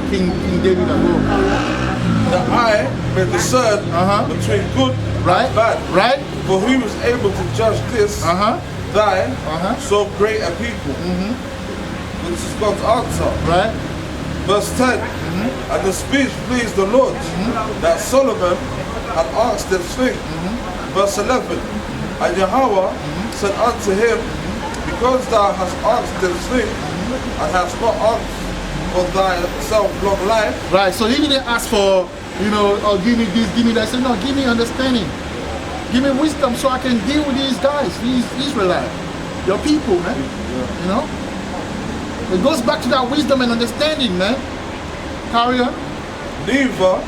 King David as well. that I may discern between good Right? and bad. Right? For who was able to judge this, thy so great a people? Which is God's answer. Right? Verse 10. And the speech pleased the Lord, that Solomon had asked this thing. Verse 11. And Yahweh said unto him, because thou hast asked this thing, and hast not asked for thyself long life. Right. So he didn't ask for, oh, give me this, give me that. He said, no, give me understanding. Give me wisdom so I can deal with these guys, these Israelites, your people, man. It goes back to that wisdom and understanding, man. Carry on. Neither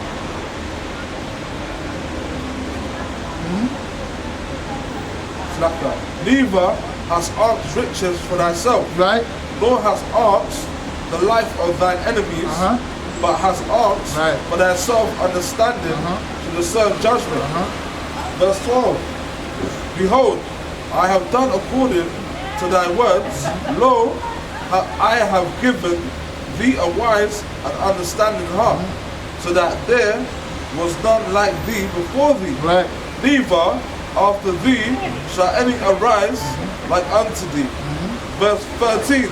neither hast asked riches for thyself, Right? nor hast asked the life of thine enemies, but hast asked Right. for thyself understanding to discern judgment. Verse 12. Behold, I have done according to thy words. Lo, I have given thee a wise and understanding heart, so that there was none like thee before thee. Right. Neither after thee shall any arise like unto thee. Verse 13.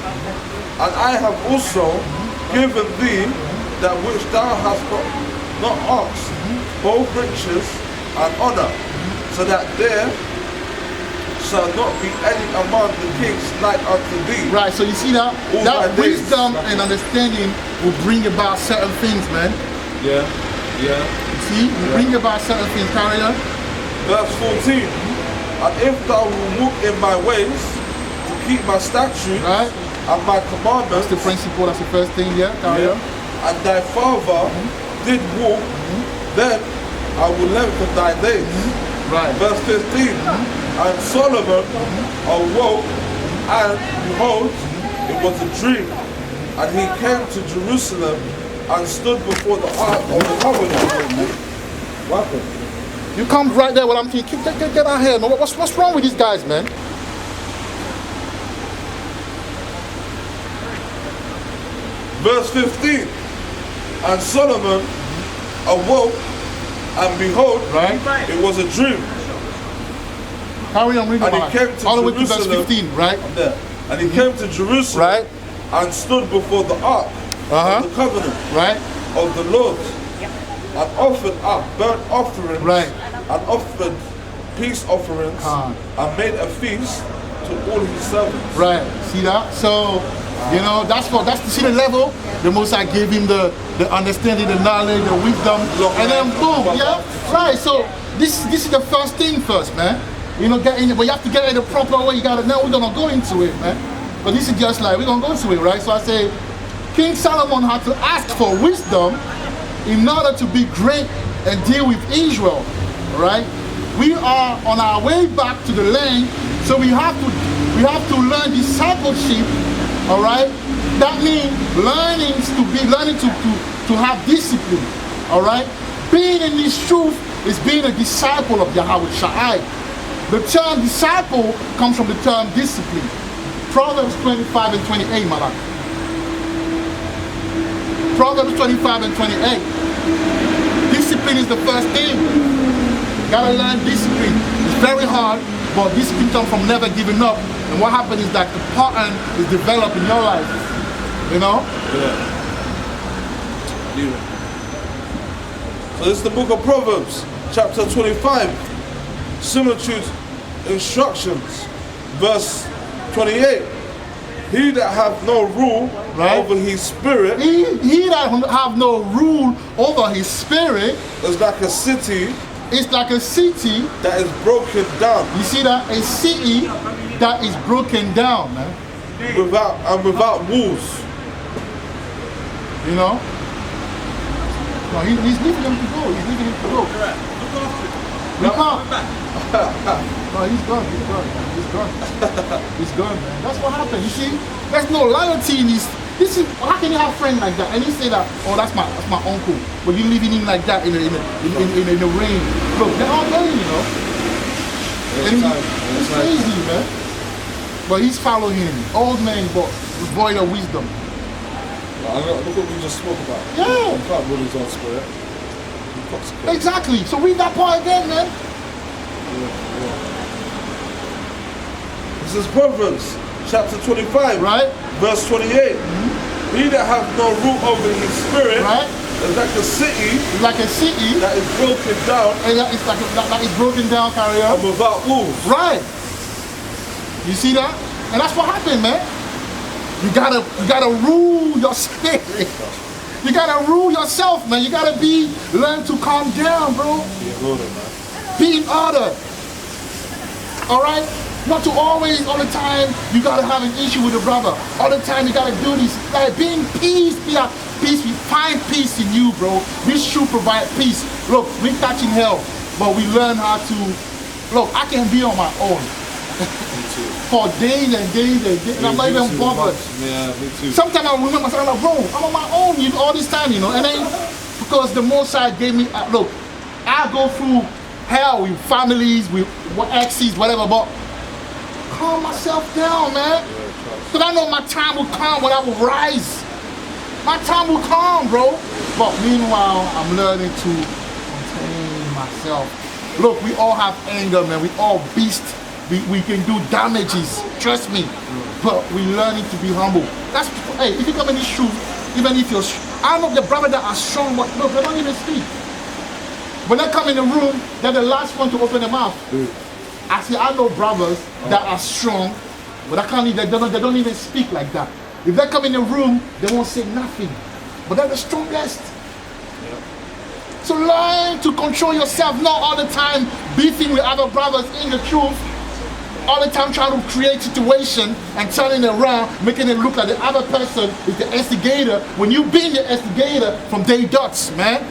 And I have also given thee that which thou hast not asked, both riches and honor, so that there shall not be any among the kings like unto thee. Right. So you see that? All That thy days. wisdom and understanding will bring about certain things, man. Yeah. See? Will bring about certain things. Carry on. Verse 14. And if thou wilt walk in my ways, to keep my statutes Right? and my That's commandments, the principle. That's the first thing. Yeah. Carry on. and thy father did walk, then I will lengthen thy days. Right. Verse 15. And Solomon awoke, and behold, it was a dream. And he came to Jerusalem and stood before the ark of the covenant. What happened? You come right there when I'm thinking, get out here, man. What's wrong with these guys, man? Verse 15. And Solomon awoke, and behold, Right? it was a dream. Carry on reading And he on. came to all the way to verse Jerusalem. 15, right? There. And he came to Jerusalem Right? and stood before the ark of the covenant Right? of the Lord, and offered up burnt offerings, Right. and offered peace offerings, and made a feast to all his servants. Right. See that? So, that's see the level. The Most High gave him the understanding, the knowledge, the wisdom, and then boom, yeah. Right. So this is the first thing first, man. Get in it, but you have to get it the proper way. You gotta know we're gonna go into it, man. But this is just like we're gonna go into it, right? So I say, King Solomon had to ask for wisdom in order to be great and deal with Israel. right? We are on our way back to the land, so we have to learn discipleship, all right? That means learning to have discipline, all right? Being in this truth is being a disciple of Yahweh Shai. The term disciple comes from the term discipline. Proverbs 25 and 28, Malak. Proverbs 25 and 28. Discipline is the first thing. You gotta learn discipline. It's very hard, but discipline comes from never giving up. And what happens is that the pattern is developed in your life. You know? Yeah. So this is the book of Proverbs, chapter 25. Similitude, instructions, verse 28. He that hath no rule over his spirit, he that have no rule over his spirit is like a city. It's like a city that is broken down. You see that? A city that is broken down, man. Without walls. You know? No, he's leaving him to go. He's leaving him to go. We can't. No, he's gone. He's gone. He's gone. He's gone, man. That's what happened. You see, there's no loyalty in this. This is how can you have a friend like that? And you say that, oh, that's my uncle, but you leaving him like that in the rain. Look, they're all going, you know. And he's crazy, man. But he's following him. Old man, but void of wisdom. Look what we just spoke about. Yeah. You can't rule his own spirit. Exactly. So read that part again, man. This is Proverbs chapter 25, right? Verse 28. He that hath no rule over his spirit, right, is like a city. Like a city that is broken down. And it's like that is broken down, carry on. And without walls. Right. You see that? And that's what happened, man. You gotta rule your spirit. You gotta rule yourself, man. You gotta learn to calm down, bro. Be in order, man. Be in order. Alright? Not to always, all the time, you gotta have an issue with a brother. All the time you gotta do this. Like being peace, peace. We find peace in you, bro. This should provide peace. Look, we're catching hell, but we learn how to. Look, I can be on my own. For days and days and days, and I'm not even bothered. Yeah, me too. Sometimes I remember myself like, bro, I'm on my own all this time, you know. And then, because the Most High gave me, look, I go through hell with families, with exes, whatever, but calm myself down, man. Because I know my time will come when I will rise. My time will come, bro. But meanwhile, I'm learning to contain myself. Look, we all have anger, man. We all beasts. We can do damages, trust me. But we learning to be humble. That's, hey, if you come in this shoe, even if you're, I know the brothers that are strong, but look, they don't even speak. When they come in the room, they're the last one to open their mouth. I see, I know brothers that are strong, but they don't even speak like that. If they come in the room, they won't say nothing. But they're the strongest. So learn to control yourself, not all the time beefing with other brothers in the truth. All the time trying to create situation and turning it around, making it look like the other person is the instigator when you've been the instigator from day dots, man.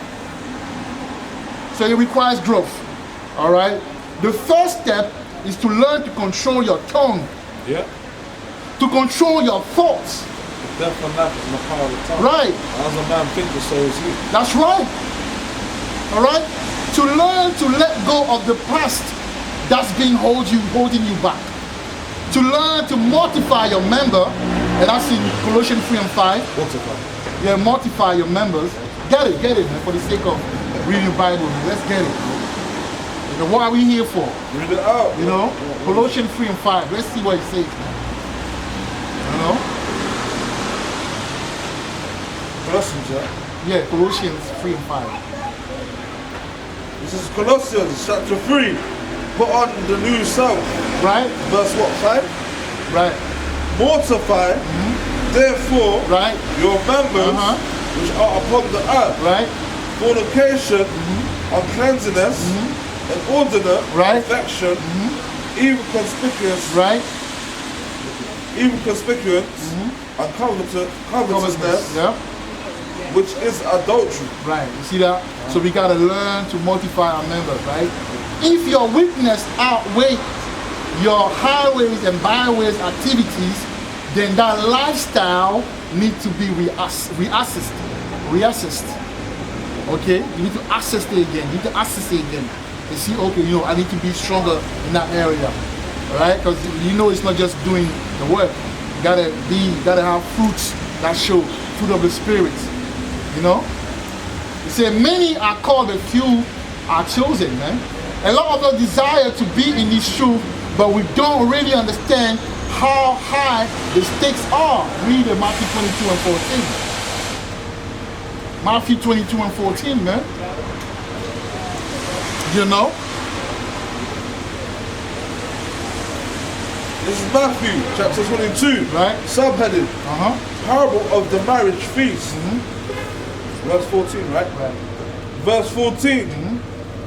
So it requires growth, all right? The first step is to learn to control your tongue. Yeah. To control your thoughts. Death and life is in the power of the tongue. Right. As a man thinketh, so is he. That's right. All right? To learn to let go of the past that's been holding you back. To learn to mortify your member, and that's in Colossians 3 and 5. Mortify. Yeah, mortify your members. Get it, man, for the sake of reading the Bible. Let's get it. You know, what are we here for? Read it out. You know? Colossians 3 and 5. Let's see what it says, man. You know? Colossians, yeah? Yeah, Colossians 3 and 5. This is Colossians chapter 3. Put on the new self. Right? Verse what, 5? Right. Mortify, therefore, right, your members which are upon the earth. Right. Fornication, uncleanness, inordinate affection, evil conspicuous, and covetousness, which is adultery. Right. You see that? So we gotta learn to mortify our members, right? if your weakness outweighs your highways and byways activities, then that lifestyle needs to be reassessed. Okay, you need to assess it again. You need to assess it again and see, okay, you know, I need to be stronger in that area, right? Because you know it's not just doing the work. You gotta have fruits that show fruit of the spirit. You know, you say many are called, but few are chosen, man. A lot of us desire to be in this truth, but we don't really understand how high the stakes are. Read in Matthew 22 and 14. Matthew 22 and 14, man. You know? This is Matthew chapter 22, Right. subheaded, Parable of the Marriage Feast. Verse 14, right? Verse 14.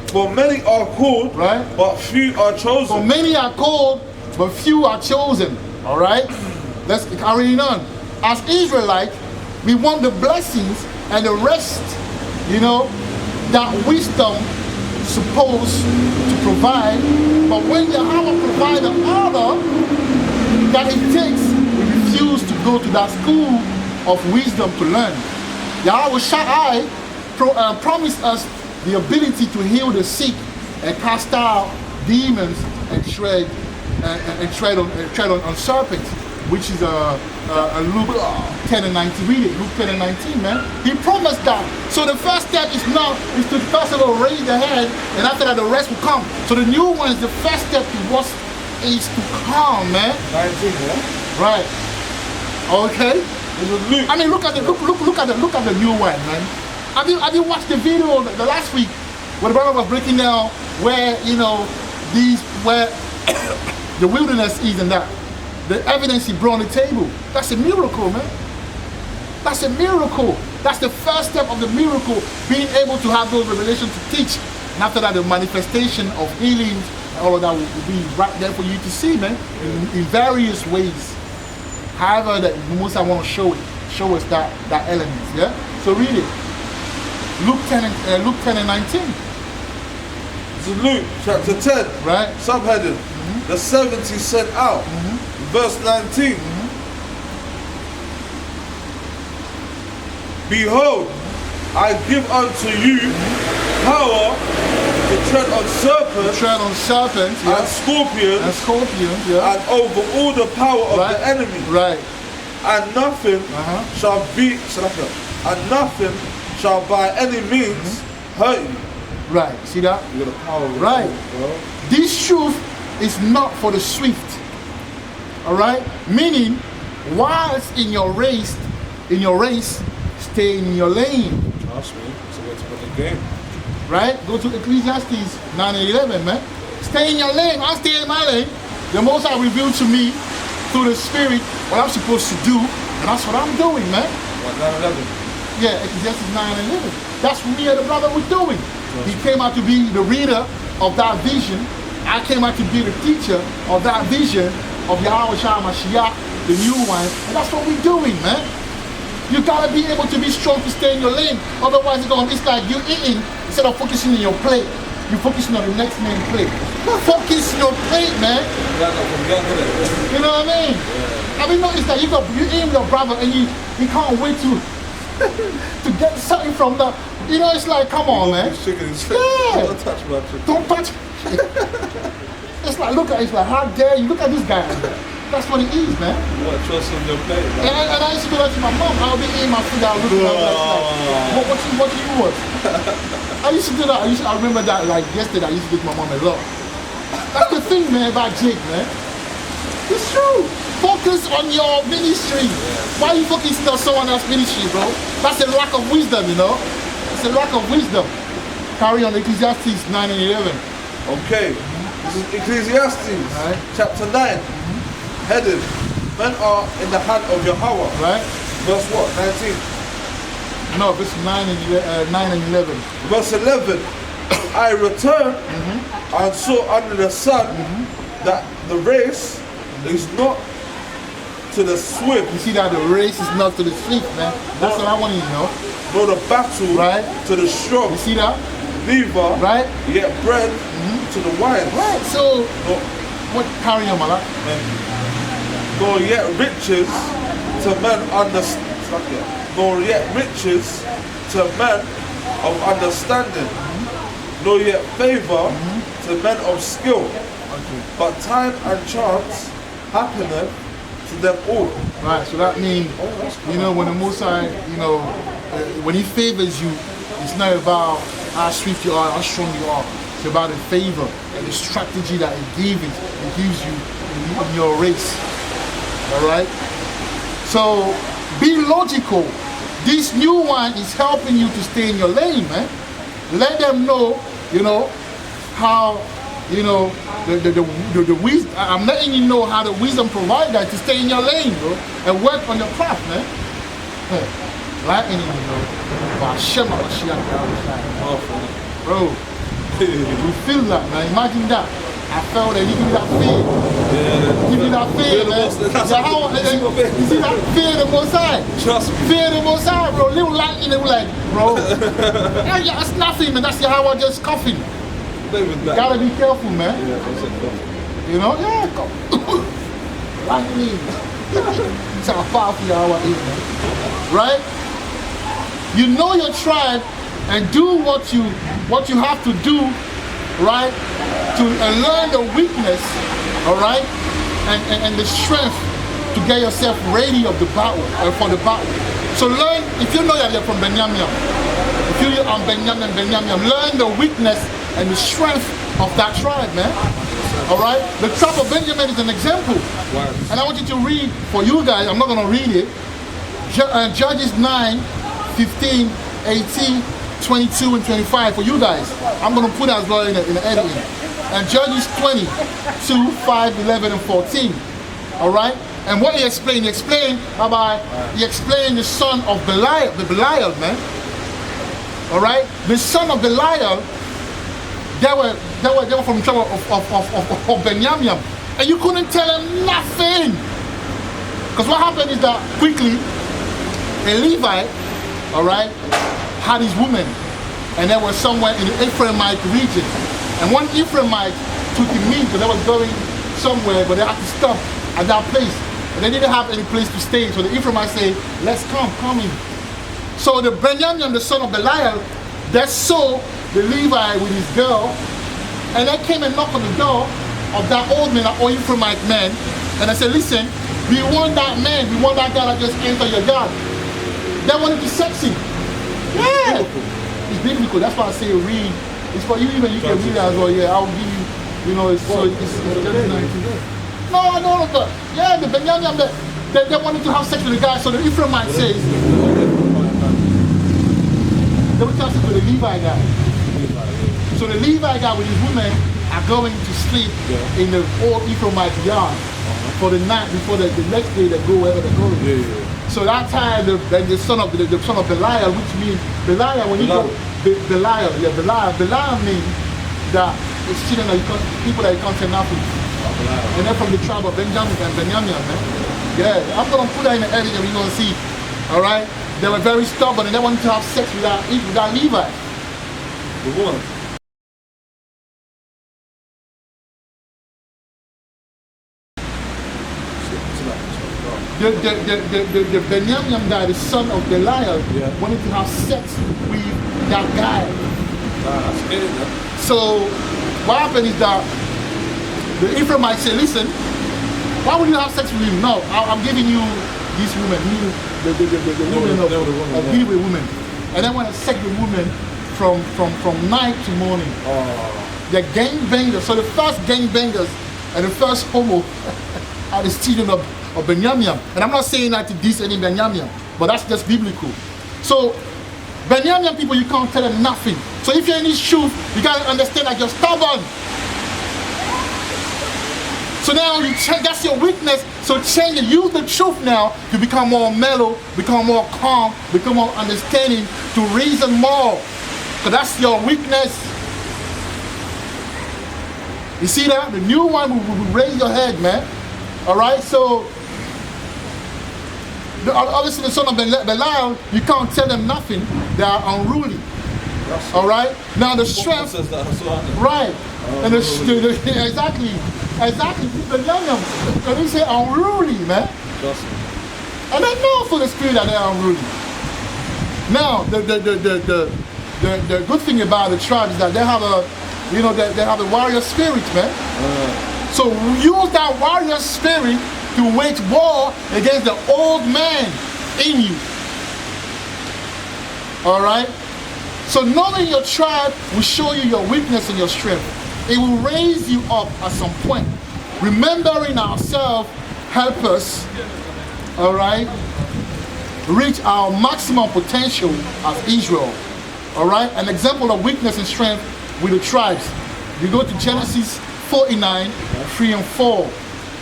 For many are called, Right. but few are chosen. For many are called, but few are chosen. All right? Let's carry on. As Israelites, we want the blessings and the rest, you know, that wisdom supposed to provide. But when Yahweh provides the order that it takes, we refuse to go to that school of wisdom to learn. Yahweh Shai promised us the ability to heal the sick and cast out demons and tread on serpents, which is Luke 10 and 19. Read it, Luke 10 and 19, man. He promised that. So the first step is to first of all raise the head, and after that the rest will come. So the new one is the first step is to come, man. 19, yeah? Right. Okay. This is Luke. I mean, look at the new one, man. Have you watched the video the last week where the brother was breaking down where, you know, where the wilderness is and that? The evidence he brought on the table. That's a miracle, man. That's a miracle. That's the first step of the miracle, being able to have those revelations to teach. And after that, the manifestation of healings, all of that will be right there for you to see, man, in various ways. However, that most I want to show us that element, yeah? So read it. Luke 10 and 19. This is Luke chapter 10, Right. subheaded, the 70 sent out. Verse 19. Behold, I give unto you power to tread on serpents Tread on serpents, and yeah, scorpions and scorpions, yeah. and over all the power of Right. the enemy, Right. and nothing shall be, and nothing shall by any means hurt you. Right. See that? You got the power of Right. God, bro. This truth is not for the swift. All right? Meaning, whilst in your race, stay in your lane. Trust me, it's a way to win the game. Right? Go to Ecclesiastes 9 and 11, man. Stay in your lane. I stay in my lane. The Most High revealed to me through the Spirit what I'm supposed to do, and that's what I'm doing, man. What, 9/11? Yeah, Ecclesiastes 9 and 11. That's what me and the brother were doing. He came out to be the reader of that vision. I came out to be the teacher of that vision of Yahweh Shah Mashiach, the new one. And that's what we're doing, man. You gotta be able to be strong to stay in your lane. Otherwise, it's like you eating instead of focusing on your plate. You're focusing on the next man's plate. Focus your plate, man. You know what I mean? Yeah. I mean, notice that you eat with your brother and you can't wait to get something from the. You know, it's like, come on, man. Yeah. Don't touch my chicken. Don't touch. It's like, how dare you? Look at this guy. That's what he is, man. What, trust on your plate? Man? And I used to do that to my mom. I'll be eating my food. I'll look at her like, what do you want? I used to do that. I remember that like yesterday. I used to give my mom a lot. That's the thing, man, about Jake, man. It's true. Focus on your ministry. Why are you focusing on someone else's ministry, bro? That's a lack of wisdom, you know? It's a lack of wisdom. Carry on Ecclesiastes 9 and 11. Okay. This is Ecclesiastes, Right. chapter 9. Headed, men are in the hand of Yahweh. Right? Verse what? 19. No, verse 9 and 11. Verse 11. I returned and saw under the sun that the race is not to the swift, You see that the race is not to the swift, man. That's what I want you to know. nor the battle Right. to the strong, You see that? neither Right. yet bread to the wise, Right. So nor, what? Carry on, Mala. nor yet riches to men nor yet riches to men of understanding, nor yet favor to men of skill. But time and chance happeneth to them all. Right. So that means, you know, when the Most High, you know, when He favors you, it's not about how swift you are, how strong you are. It's about the favor and the strategy that He gives you in your race. All right. So be logical. This new one is helping you to stay in your lane, man. Let them know, you know, how, you know, the wisdom. I'm letting you know how the wisdom provides that to stay in your lane, bro, and work on your craft, man. Lightning, you know, Hashem HaMashiach, bro. You feel that, man. Imagine that. I felt that. You give me that fear. Give me that fear, man. You see that fear the Most High? Trust me. Fear the Most High, bro. Little lightning, they were like, bro. Yeah, that's nothing, man. That's how I just coughing. Gotta be careful, man. You know, yeah, lightning. It's how powerful Yahweh is, man. Right? You know your tribe and do what you have to do, right? To learn the weakness, all right, and the strength to get yourself ready of the battle for the battle. So learn, if you know you're from Benjamin, if you're on Benjamin, learn the weakness and the strength of that tribe, man. All right, the tribe of Benjamin is an example, and I want you to read for you guys. I'm not going to read it. Judges 9, 15, 18, 22, and 25 for you guys. I'm going to put that as well in the editing. And Judges 20, 2, 5, 11, and 14. All right? And what he explained about, he explained the son of Belial, man. All right? The son of Belial, they were from the tribe of Benjamin. And you couldn't tell them nothing. Because what happened is that quickly, a Levite, all right, had his woman. And they were somewhere in the Ephraimite region. And one Ephraimite took him in because they was going somewhere, but they had to stop at that place. And they didn't have any place to stay. So the Ephraimite said, let's come in. So the Benjamin, the son of Belial, they saw the Levite with his girl, and they came and knocked on the door of that old man, that old Ephraimite man, and they said, listen, we want that man, we want that guy that just entered your yard. They wanted to sex him. Yeah. It's biblical. That's why I say read. It's for you, even you can read it as well. Yeah, I'll give you, you know, it's so it's No, but yeah, the Benjamin, they wanted to have sex with the guy. So the Ephraimite says they would have sex with the Levi guy. So the Levi guy with his woman are going to sleep in the old Ephraimite yard for the night before the next day they go wherever they go. So that time the son of Belial, which means Belial, when you go Belial means that it's children that people that you can't say nothing. And they're from the tribe of Benjamin, man. Yeah, I'm gonna put that in the edit and we're gonna see. Alright? They were very stubborn and they wanted to have sex with that Levi. The woman. The Benjamin guy, the son of Belial, wanted to have sex with that guy. That's good, So what happened is that the Ephraimite said, listen, why would you have sex with him? No, I'm giving you this woman, the woman of Hebrew woman. And then when I sex the woman from night to morning. They're gangbangers. So the first gangbangers and the first homo are the children of Benjamin. And I'm not saying that to diss any Benjamin, but that's just biblical. So Benjamin people, you can't tell them nothing. So if you're in this truth, you gotta understand that you're stubborn. So now that's your weakness. So change it. Use the truth now to become more mellow, become more calm, become more understanding, to reason more. Because that's your weakness. You see that? The new one will raise your head, man. All right? So, obviously the son of Belial, you can't tell them nothing. They are unruly. All right. Now the strength. says that as well. Right. And exactly. The millennium. And he said unruly, man. Trust me. And they know for the spirit that they are unruly. Now the good thing about the tribe is that they have a, you know, they have a warrior spirit, man. So use that warrior spirit to wage war against the old man in you. All right. So knowing your tribe will show you your weakness and your strength. It will raise you up at some point. Remembering ourselves help us, all right, reach our maximum potential as Israel. All right. An example of weakness and strength with the tribes. You go to Genesis 49, 3 and 4.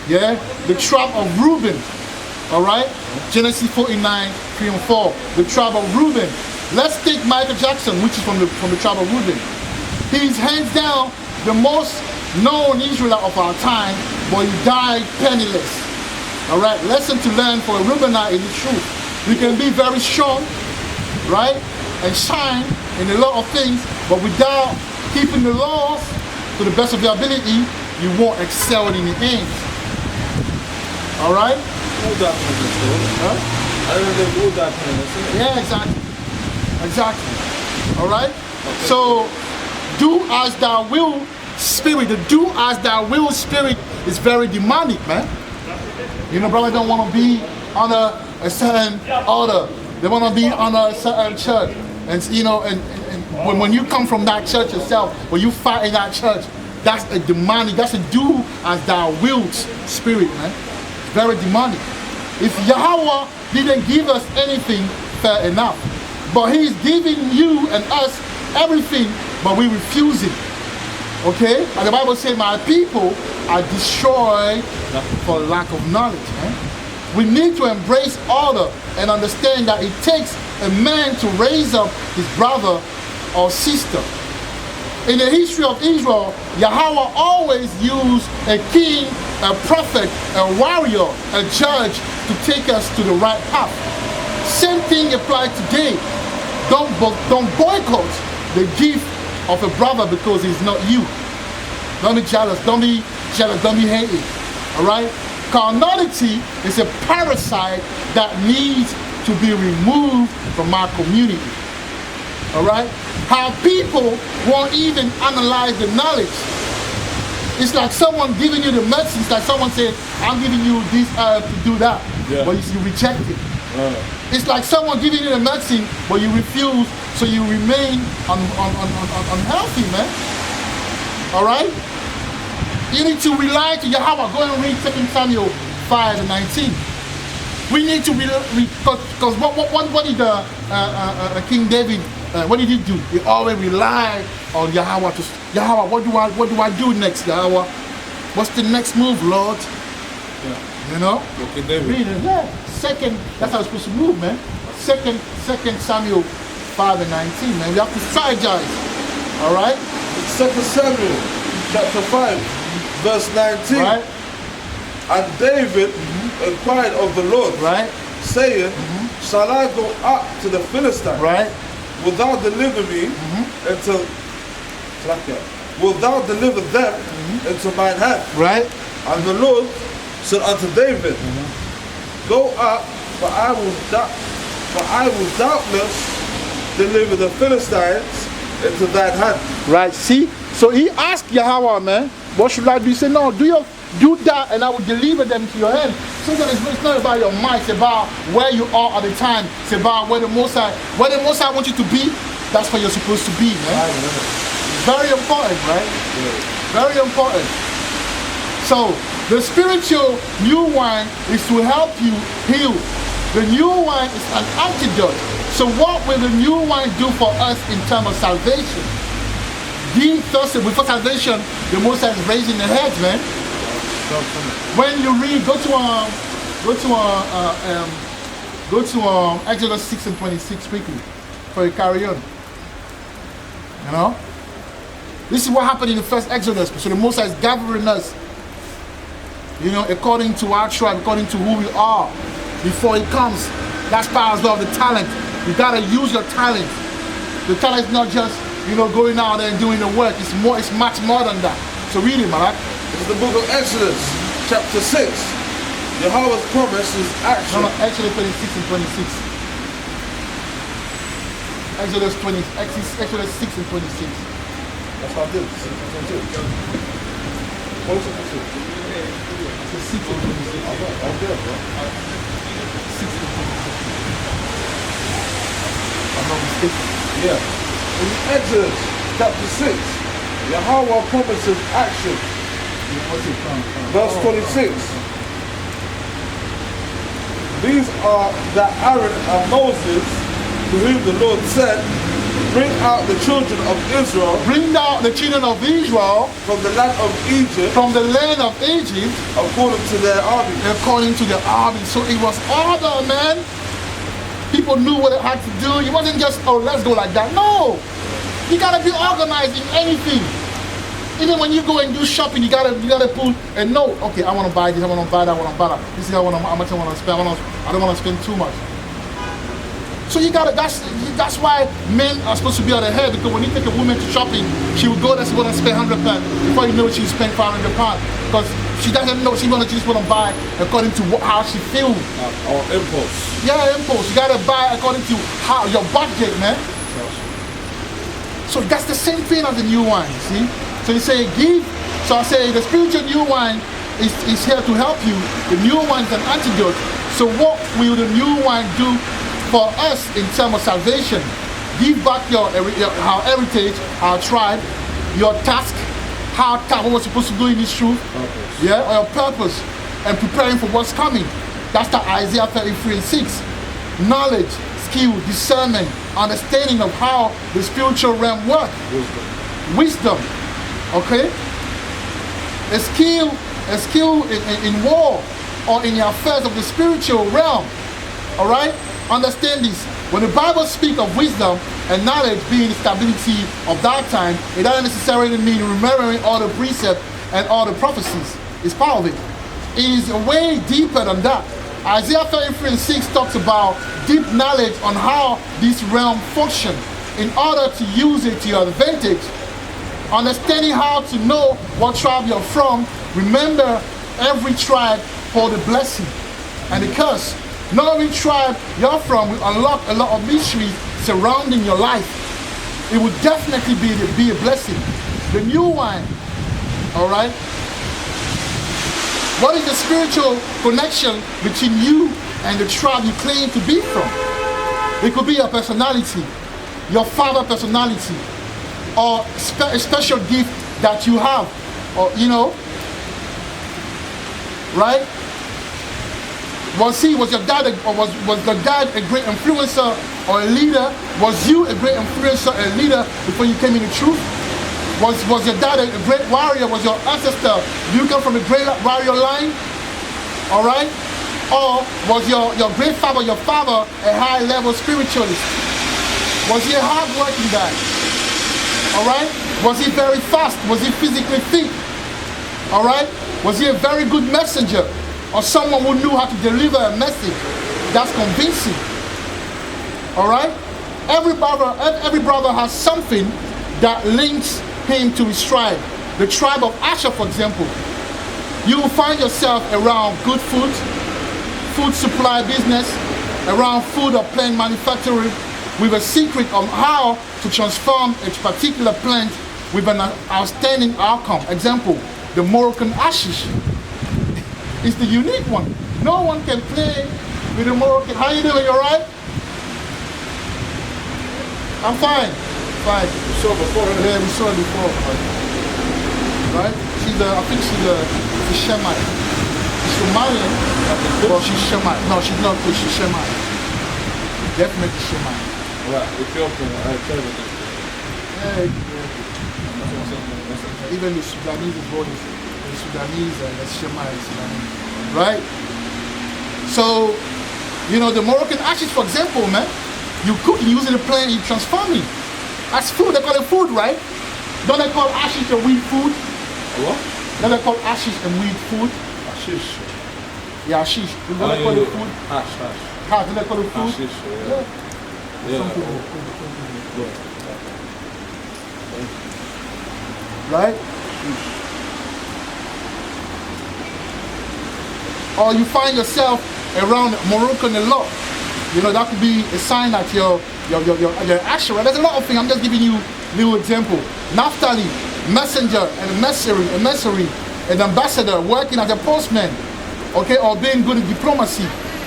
Yeah, the tribe of Reuben. All right, Genesis 49, 3 and 4. The tribe of Reuben. Let's take Michael Jackson, which is from the tribe of Reuben. He's hands down the most known Israelite of our time, but he died penniless. All right, lesson to learn for a Reubenite is the truth. You can be very strong, right, and shine in a lot of things, but without keeping the laws to the best of your ability, you won't excel in the end. All right? All that penniless, Huh? I don't think all that penniless, isn't it? Yeah, exactly. Exactly. All right? So, do as thou will spirit. The do as thou will spirit is very demonic, man. You know, brother don't want to be under a certain order. They want to be under a certain church. And, you know, and when you come from that church yourself, when you fight in that church, that's a demonic, that's a do as thou wilt spirit, man. Very demonic. If Yahweh didn't give us anything, fair enough. But he's giving you and us everything, but we refuse it. Okay? And the Bible says, my people are destroyed for lack of knowledge. Man. We need to embrace order and understand that it takes a man to raise up his brother or sister. In the history of Israel, Yahweh always used a king, a prophet, a warrior, a judge to take us to the right path. Same thing applies today. Don't boycott the gift of a brother because he's not you. Don't be jealous. Don't be hating. All right? Carnality is a parasite that needs to be removed from our community. All right? How people won't even analyze the knowledge. It's like someone giving you the medicine. It's like someone saying, I'm giving you this herb to do that. Yeah. But you reject it. It's like someone giving you the medicine, but you refuse, so you remain unhealthy, man. All right? You need to rely to Yahweh. Go and read 2 Samuel 5 and 19. We need to because what did King David? What did he do? He always relied on Yahweh. Yahweh, what do I do next, Yahweh? What's the next move, Lord? Yeah. You know? King David. Read it. Yeah. Second, that's how it's supposed to move, man. Second Samuel 5 and 19, man. We have to strategize. All right? 2 Samuel chapter 5, verse 19. Right? And David inquired of the Lord, Right? saying, shall I go up to the Philistines? Right? Wilt thou deliver me into, wilt thou deliver them into mine hand? Right? And the Lord said unto David, go up, for I will doubtless deliver the Philistines into thine hand. Right? See? So he asked Yahweh, man, what should I do? He said, no, do that and I will deliver them to your hand. So that it's not about your might, it's about where you are at the time. It's about where the Most High wants you to be, that's where you're supposed to be, man. Very important, right? Very important. So the spiritual new wine is to help you heal. The new wine is an antidote. So what will the new wine do for us in terms of salvation? Being thirsty before salvation, the Most High is raising the heads, man. When you read, go to Exodus 6 and 26 quickly, for you carry on. You know, this is what happened in the first Exodus. So the Most High is gathering us, you know, according to our tribe, according to who we are, before He comes. That's part as well of the talent. You gotta use your talent. The talent is not just, you know, going out there and doing the work. It's more, it's much more than that. So read it, Malak. It's the book of Exodus, chapter 6. Yahweh's promise is action. No, Exodus 26 and 26. Exodus 6 and 26. That's how I did. 6 and 22. What is it? It's 6 and 26. I'm there, bro. 6 and 26. I'm not mistaken. Yeah. In Exodus, chapter 6, Yahweh promises action. Verse 26. These are that Aaron and Moses, to whom the Lord said, bring out the children of Israel Bring out the children of Israel from the land of Egypt from the land of Egypt according to their army. according to the army. So it was order, man. People knew what it had to do. It wasn't just, oh, let's go like that. No. You gotta be organized in anything. Even when you go and do shopping, you gotta put a note. Okay, I want to buy this. I want to buy that. I want to buy that. This is how much I want to spend. I don't want to spend too much. So you gotta. That's why men are supposed to be at the head, because when you take a woman to shopping, she will go there. She's gonna spend £100. Before you know it, she spend £500 because she doesn't know. She's gonna just want to buy according to how she feels. Or impulse. Yeah, impulse. You gotta buy according to how your budget, man. So that's the same thing as the new wine. See. So you say give. So I say the spiritual new wine is here to help you. The new wine is an antidote. So what will the new wine do for us in terms of salvation? Give back our heritage, our tribe, your task, what we're supposed to do in this truth, yeah, or your purpose, and preparing for what's coming. That's the Isaiah 33 and 6. Knowledge, skill, discernment, understanding of how the spiritual realm works. Wisdom. Okay? A skill in war or in the affairs of the spiritual realm. Alright? Understand this. When the Bible speaks of wisdom and knowledge being the stability of that time, it doesn't necessarily mean remembering all the precepts and all the prophecies. It's part of it. It is way deeper than that. Isaiah 33 and 6 talks about deep knowledge on how this realm functions in order to use it to your advantage. Understanding how to know what tribe you're from. Remember, every tribe holds a blessing and a curse. Knowing tribe you're from will unlock a lot of mysteries surrounding your life. It will definitely be a blessing. The new wine, all right? What is the spiritual connection between you and the tribe you claim to be from? It could be your personality, your father personality, or a special gift that you have, or you know, right? Was your dad was the dad a great influencer or a leader? Was you a great influencer and leader before you came into truth? Was your dad a great warrior? Was your ancestor, you come from a great warrior line? All right? Or was your great father, your father, a high level spiritualist? Was he a hard working guy? All right? Was he very fast? Was he physically fit? All right? Was he a very good messenger? Or someone who knew how to deliver a message that's convincing? All right? Every brother has something that links him to his tribe. The tribe of Asher, for example. You will find yourself around good food supply business, around food or plant manufacturing, with a secret on how to transform a particular plant with an outstanding outcome. Example, the Moroccan hashish is the unique one. No one can play with the Moroccan. How you doing? You alright? I'm fine. Fine. We saw before, yeah, we saw it before. Right? I think she's a Shemite. She's Somalian, but she's Shemite. No, she's not good. She's Shemite. Definitely Shemite. right, Ethiopian, Yeah, even the Sudanese is born the Sudanese and the Shemite Sudanese. Right? So, you know, the Moroccan ashes, for example, man, you cook, you use it in a plant, you transform it. That's food, they call it food, right? Don't they call ashes and weed food? What? Don't they call ashes and weed food? Ashish. Yeah, ashish. Don't they call it food? Hash. Don't they call it food? Ashish, Yeah. yeah. Some people. Right? Or you find yourself around Moroccan law. You know, that could be a sign that you're Asherah. There's a lot of things. I'm just giving you a little example. Naphtali, messenger and emissary, an ambassador working as a postman, okay, or being good in diplomacy.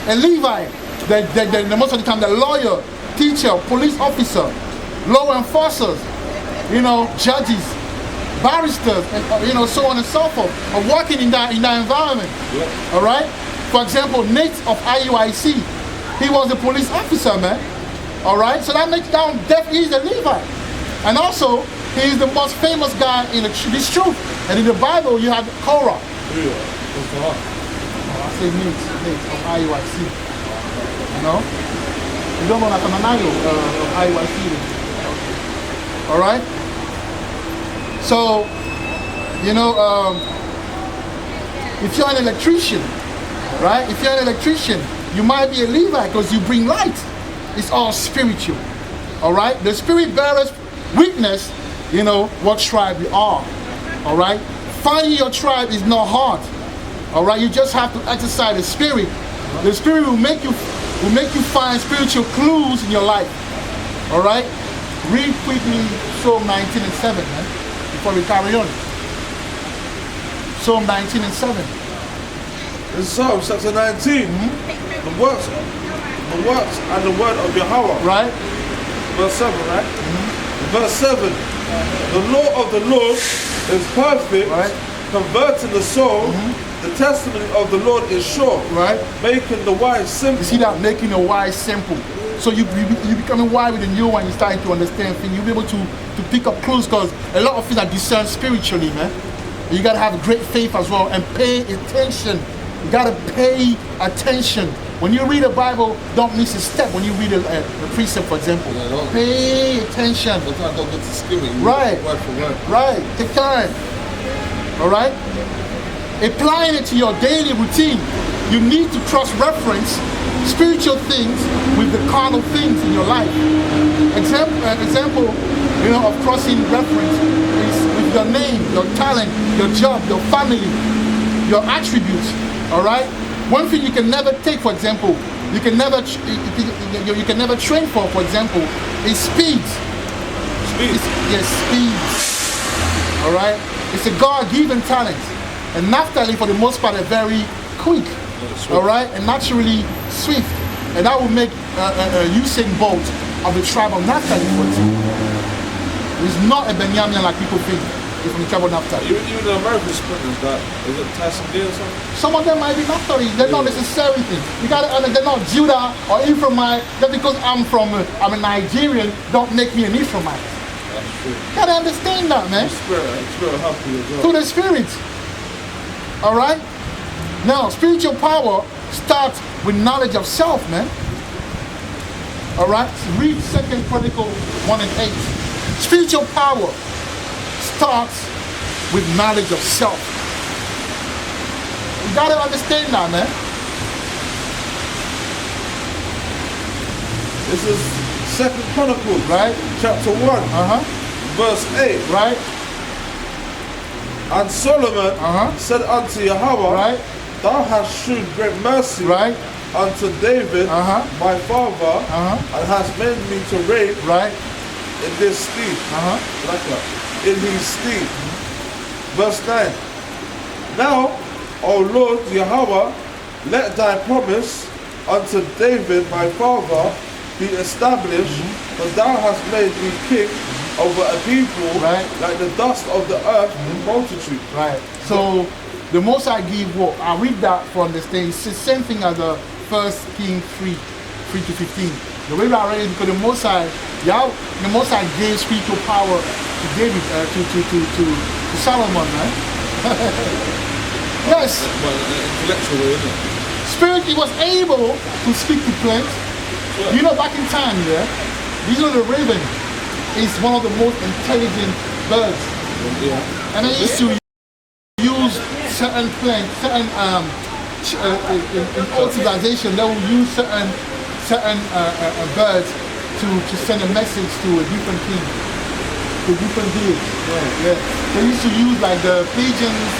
A Levi, the most of the time, the lawyer, teacher, police officer, law enforcers, you know, judges, barristers, and you know, so on and so forth, are working in that environment. Yeah. All right. For example, Nate of IUIC, he was a police officer, man. All right. So that makes down definitely he's a Levi, and also he is the most famous guy in this truth. And in the Bible, you have Korah. Yeah. I say Nate of IUIC. You know, you don't know Nathanael of IUIC. All right. So, you know, if you're an electrician, right? If you're an electrician, you might be a Levite because you bring light. It's all spiritual. All right. The spirit bearers witness, you know, what tribe you are. All right. Finding your tribe is not hard. All right. You just have to exercise the spirit. The spirit will make you find spiritual clues in your life. All right. Read quickly Psalm 19 and 7, man, before we carry on. Psalm 19 and 7. In Psalm chapter 19, the works and the word of Yahweh. Right. Verse 7, right? Verse 7. The law of the Lord is perfect, Right. converting the soul. The testimony of the Lord is sure, Right. making the wise simple. You see that? Making a wise simple. So you becoming wise with the new one, you're starting to understand things. You'll be able to pick up clues because a lot of things are discerned spiritually, man. You gotta have great faith as well and pay attention. You gotta pay attention. When you read the Bible, don't miss a step. When you read a precept, for example, pay attention. Sometimes don't get to skim it. Right. Word for word. Right. Take time. All right. Applying it to your daily routine, you need to cross-reference spiritual things with the carnal things in your life. Example, you know, of crossing reference is with your name, your talent, your job, your family, your attributes. All right. One thing you can never take, for example, you can never train for example, is speed. Speed. Yes, speed. All right. It's a God-given talent. And Naphtali, for the most part, are very quick, all right, and naturally swift. And that will make Usain Bolt of the tribe of Naphtali, for example. He's not a Benjamin like people think. He's from the tribe of Naphtali. Even the American sprinters, that is it Tyson Gay or something? Some of them might be Naphtali. They're not necessarily things. You gotta understand. They're not Judah or Ephraimite. Just because I'm a Nigerian, don't make me an Ephraimite. That's true. You gotta understand that, man. Spirit help you as well. Through the Spirit. All right. Now, spiritual power starts with knowledge of self, man. All right. Read 2 Chronicles 1 and 8. Spiritual power starts with knowledge of self. You gotta understand that, man. This is 2 Chronicles, Right. chapter 1, verse 8. Right. And Solomon said unto Yahweh, Right. Thou hast shewed great mercy Right. unto David, my father, and hast made me to reign Right. in this stead, like that, in his stead. Verse 9. Now, O Lord Yahweh, let thy promise unto David my father be established, for thou hast made me king over a people Right. like the dust of the earth in multitude. Right. So the most I give what I read that for understanding. It's the same thing as the 1 King 3:3-15. The way I read it, because the most I gave spiritual power to David, to Solomon, right? Yes. Well, intellectual way, isn't it? Spirit, he was able to speak to plants. You know, back in time, yeah, you know the raven is one of the most intelligent birds. Yeah. And they used to use certain plants, certain in old civilization, they will use certain birds to send a message to a different king. to different village. Yeah. They used to use like the pigeons,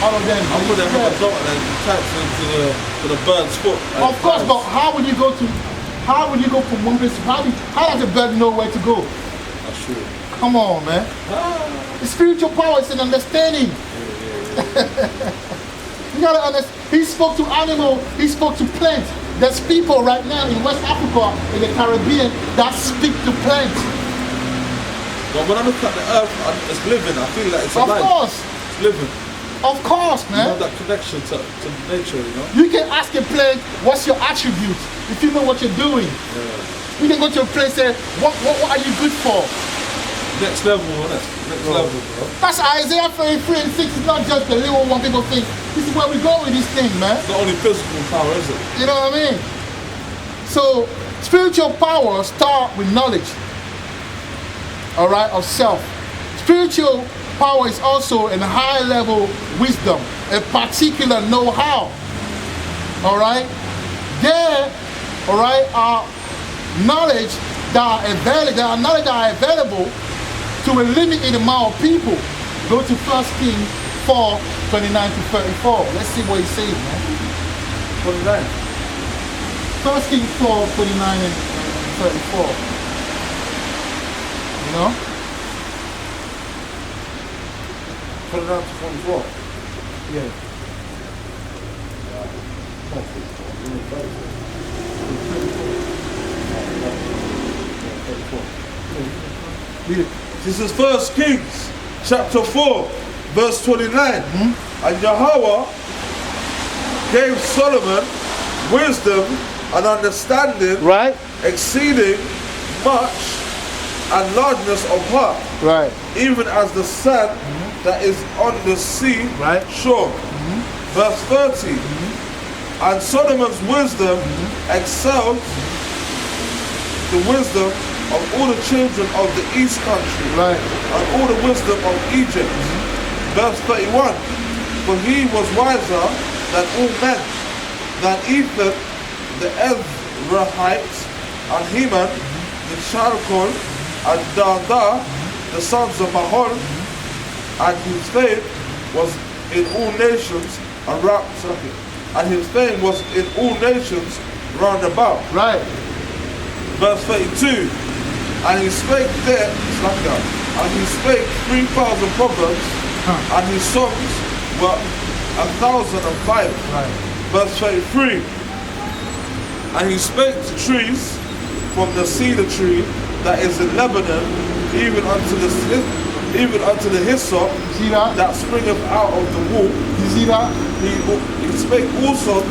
all of them. I put them on the dot and then attach them to the bird's foot. Of course, but how would you go from one place to how does a bird know where to go? That's true. Come on, man. The spiritual power is an understanding. You gotta understand. He spoke to animal, he spoke to plants. There's people right now in West Africa, in the Caribbean, that speak to plants. But when I look at the earth, it's living. I feel like it's Of alive. course. It's living. Of course, You man. have that connection to nature, you know? You can ask a plant, what's your attribute? If you know what you're doing. You can go to a place and say, what are you good for? Next level, innit? Next level, bro. That's Isaiah 33 and 6. It's not just the little one people think. This is where we go with this thing, man. It's not only physical power, is it? You know what I mean? So, spiritual power start with knowledge. Alright, of self. Spiritual power is also a high level wisdom, a particular know-how. Alright? There, alright, are knowledge that are available to a limited amount of people. Go to 1 Kings 4, 29 to 34. Let's see what he says, man. 29. 1 Kings 4, 29 and 34. You know? 29 to 44. Yeah. Read it. This is 1 Kings chapter 4, verse 29. And Yahweh gave Solomon wisdom and understanding, Right? exceeding much, and largeness of heart, Right. even as the sand that is on the sea Right. shore. Verse 30. And Solomon's wisdom excelled the wisdom of all the children of the east country, Right. and all the wisdom of Egypt. Verse 31. For he was wiser than all men, than Ethan the Ezrahite, and Heman the Chalcol, and Dada the sons of Mahol, and his fame was in all nations around. And his fame was in all nations round about. Right. Verse 32. And he spake there, and he spake 3,000 proverbs, and his songs were 1,005. Right. Verse 33. And he spake to trees from the cedar tree that is in Lebanon, even unto the hyssop See that? that springeth out of the wall. You see that? He spake also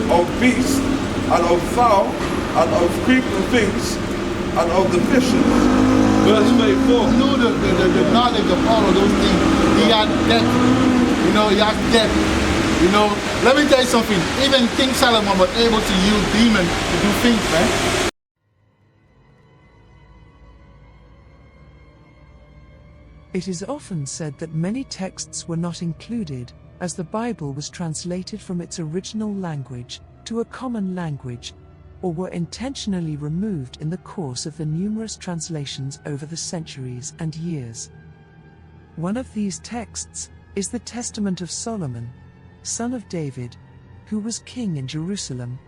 of beasts, and of fowl, and of creeping things, and of the fishes. Verse 34. You know the knowledge of all of those things. He had depth. You know, he had depth. You know, let me tell you something. Even King Solomon was able to use demons to do things, man. It is often said that many texts were not included, as the Bible was translated from its original language to a common language, or were intentionally removed in the course of the numerous translations over the centuries and years. One of these texts is the Testament of Solomon, son of David, who was king in Jerusalem,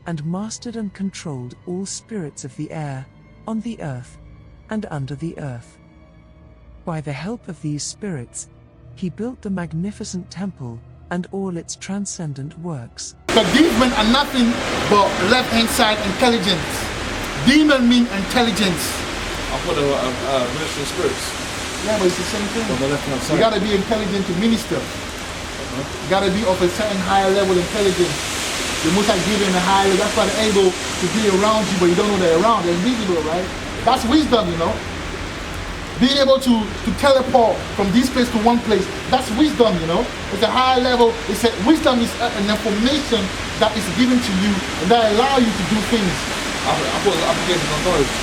and mastered and controlled all spirits of the air, on the earth, and under the earth. By the help of these spirits, he built the magnificent temple and all its transcendent works. But demons are nothing but left-hand side intelligence. Demon mean intelligence. I put the ministering spirits Yeah, but it's the same thing. on the left hand You side. gotta be intelligent to minister. You gotta be of a certain higher level intelligence. The most I give in a higher level, that's why they're able to be around you, but you don't know they're around. They're invisible, right? That's wisdom, you know. Being able to teleport from this place to one place, that's wisdom, you know. It's a higher level. Wisdom is an information that is given to you and that allow you to do things. I put the application on knowledge.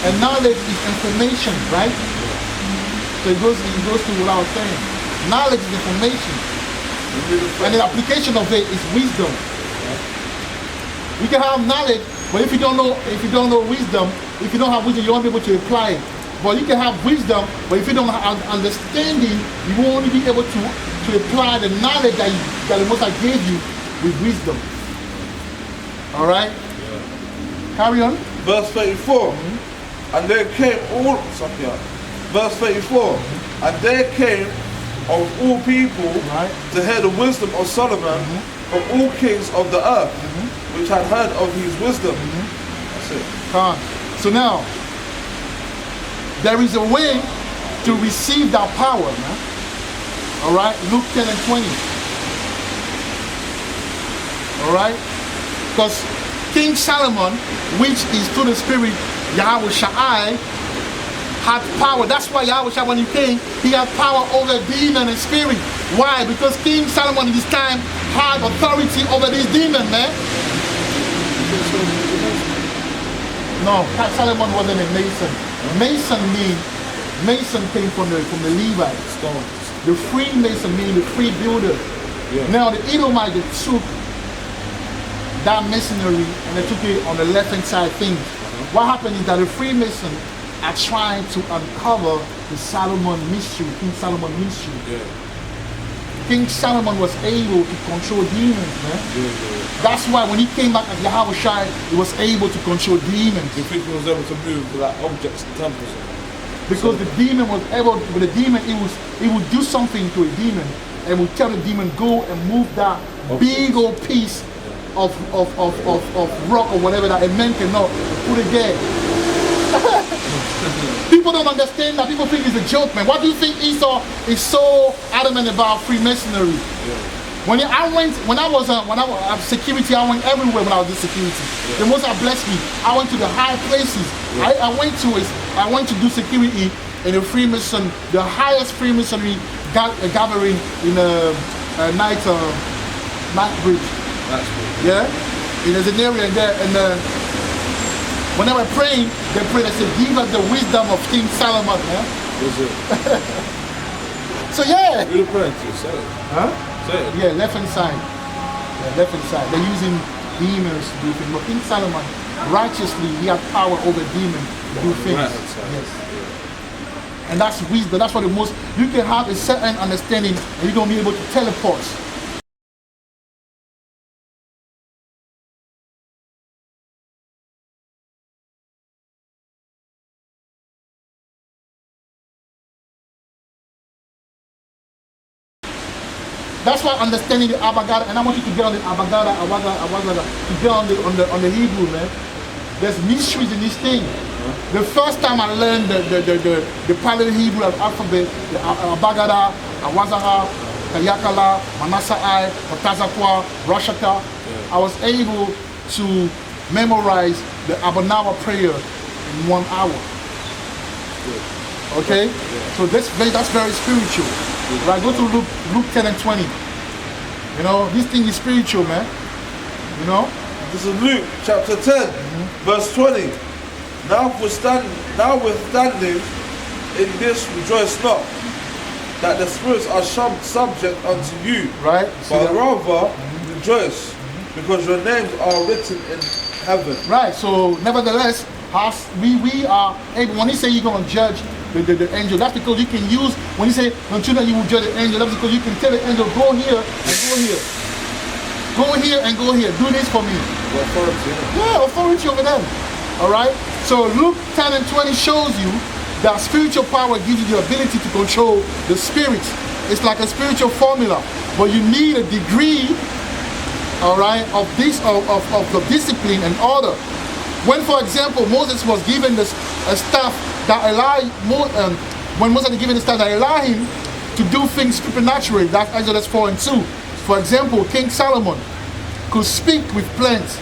And knowledge is information, right? So it goes to what I was saying. Knowledge is information. And the application of it is wisdom. You can have knowledge, but if you don't know wisdom, if you don't have wisdom, you won't be able to apply it. But you can have wisdom, but if you don't have understanding, you won't be able to apply the knowledge that the Most High gave you with wisdom. All right? Carry on. Verse 34. And there came all, verse 34. And there came of all people Right. to hear the wisdom of Solomon of all kings of the earth, which had heard of his wisdom. That's it. Come on. So now, there is a way to receive that power, man. All right? Luke 10 and 20. All right? Because King Solomon, which is through the Spirit, Yahweh Shai, had power. That's why Yahweh Shai, when he came, he had power over demon and spirit. Why? Because King Solomon in this time had authority over this demon, man. No, Solomon wasn't a mason. Mason came from the Levites. The Freemason meaning the free builder. Now the Edomites, they took that masonry and they took it on the left hand side thing. What happened is that the Freemason are trying to uncover the Solomon mystery, King Solomon mystery. King Solomon was able to control demons, man. That's why when he came back as Yahweh Shai, he was able to control demons. You think he was able to move like objects and temples? Because the demon was able, with the demon, he would do something to a demon and would tell the demon, go and move that big old piece of rock or whatever that a man cannot put it there. People don't understand that. People think it's a joke, man. Why do you think Esau is so adamant about Freemasonry? When I was security, I went everywhere when I was in security. The Most High blessed me. I went to the high places. I went to do security in a Freemason, the highest Freemasonry gathering in a night bridge. Yeah, there's an area in there, and when they were praying, they prayed. They said, "Give us the wisdom of King Solomon." Yeah? Was it? So yeah. Who are you praying to? Say it. Huh? Say it. Yeah, left hand side. Yeah, left hand side. They're using demons to do things. But King Solomon, righteously, he had power over demons to do things. Right hand side. Yes. And that's wisdom. That's what the most. You can have a certain understanding, and you're gonna be able to teleport. That's why understanding the Abagada, and I want you to get on the Abagada, to get on the Hebrew, man. There's mysteries in this thing. The first time I learned the Paleo-Hebrew alphabet, the Abagada, Awazara, Kayakala, Manasai, Otazakwa, Rashaka, I was able to memorize the Abanawa prayer in 1 hour. Okay? So that's very spiritual. Right, go to Luke 10 and 20. You know, this thing is spiritual, man. You know? This is Luke chapter 10, verse 20. Notwithstanding, in this rejoice not, that the spirits are subject unto you, Right? but rather rejoice, because your names are written in heaven. Right, so nevertheless, we are able, when he say you're going to judge the angel, that's because you can use, when you say, when children you will judge the angel, that's because you can tell the angel, go here and go here. Go here and go here. Do this for me. Authority. Yeah, authority over them. Alright? So Luke 10 and 20 shows you that spiritual power gives you the ability to control the spirit. It's like a spiritual formula. But you need a degree, alright, of the discipline and order. When, for example, Moses was given a staff that allowed when Moses was given the staff that allowed him to do things supernaturally, that's Exodus 4 and 2. For example, King Solomon could speak with plants.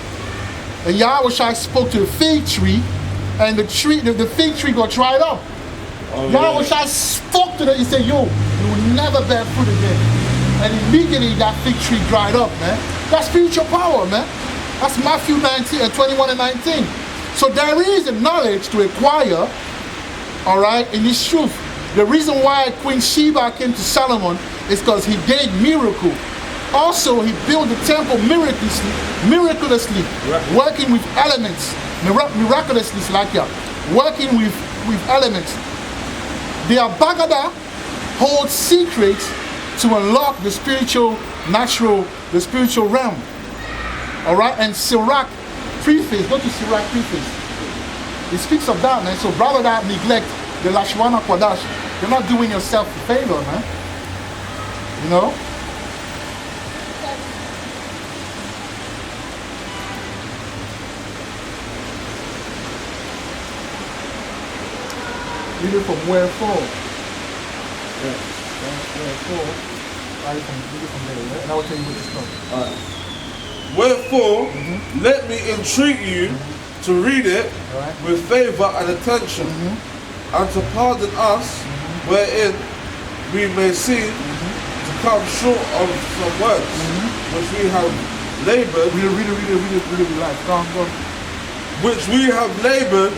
And Yahweh Shai spoke to the fig tree, and the fig tree got dried up. Yahweh Shai spoke to them, he said, yo, you will never bear fruit again. And immediately that fig tree dried up, man. That's spiritual power, man. That's Matthew 21 and 19. So there is a knowledge to acquire, all right, in this truth. The reason why Queen Sheba came to Solomon is because he did miracle. Also, he built the temple miraculously, working with elements, miraculously, like that, working with elements. The Abagada holds secrets to unlock the spiritual realm. All right, and Sirach preface, go to Sirach preface. It speaks of that, man. So rather than neglect the Lashwana Kwadash, you're not doing yourself a favor, man. You know? Read it from wherefore. Yeah. Wherefore. Read it from there, yeah? And I will tell you what it's called. Alright. Wherefore, let me entreat you to read it with favor and attention, and to pardon us wherein we may seem to come short of some words which we have labored, Read it, relax. Go on. which we have labored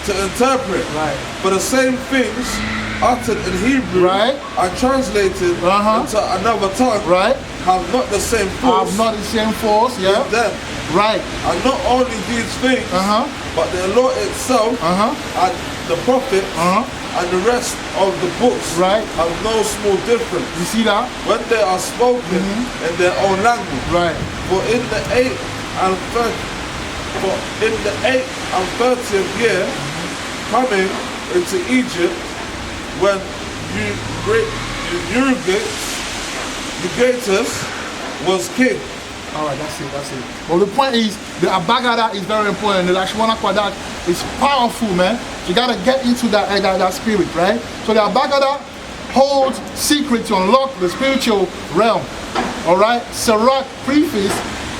to interpret. Right. For the same things uttered in Hebrew Right. and translated into another tongue Right. have not the same force Have not the same force, yeah? with them. Right. And not only these things, but the law itself and the prophets and the rest of the books Right. have no small difference You see that? when they are spoken in their own language. Right. For in the 8th and 30th year, coming into Egypt, when Eugatus was king. Alright, that's it. Well, the point is, the Abagada is very important. The Lashwana Kwadat is powerful, man. You gotta get into that spirit, right? So the Abagada holds secret to unlock the spiritual realm. Alright? Sirach preface,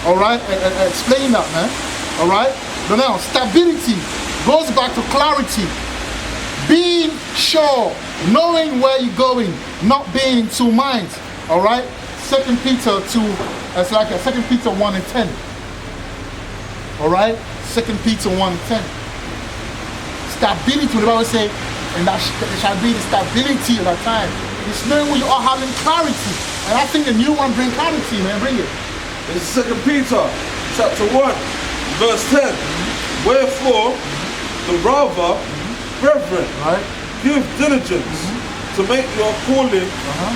alright, explain that, man. Alright? But now, stability goes back to clarity. Being sure, knowing where you're going, not being in two minds. Alright? 2 Peter 2, it's like 2 Peter 1 and 10. Alright? 2 Peter 1 and 10. Stability, the Bible says, and that shall be the stability of that time. It's knowing when you are having clarity. And I think the new one bring clarity, man. Bring it. In 2 Peter chapter 1, verse 10. Wherefore, the rather, brethren, Right? give diligence to make your calling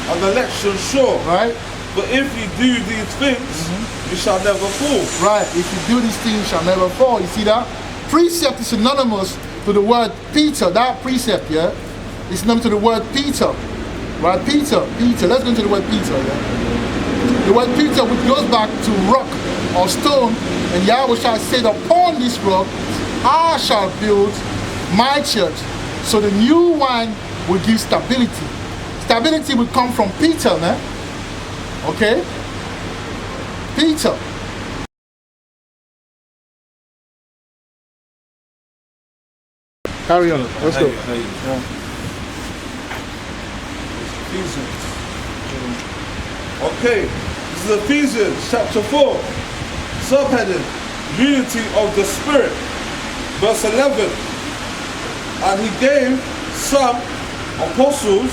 and election sure. Right? But if you do these things, you shall never fall. Right. If you do these things, you shall never fall. You see that? Precept is synonymous to the word Peter. That precept, yeah, is synonymous to the word Peter. Right? Peter. Let's go into the word Peter, yeah? The word Peter, which goes back to rock or stone, and Yahweh shall say, upon this rock I shall build my church. So the new wine will give stability. Stability will come from Peter, man. Okay? Peter. Carry on. Let's go. Ephesians. Okay, this is Ephesians chapter 4, subheading, unity of the Spirit, verse 11. And he gave some apostles,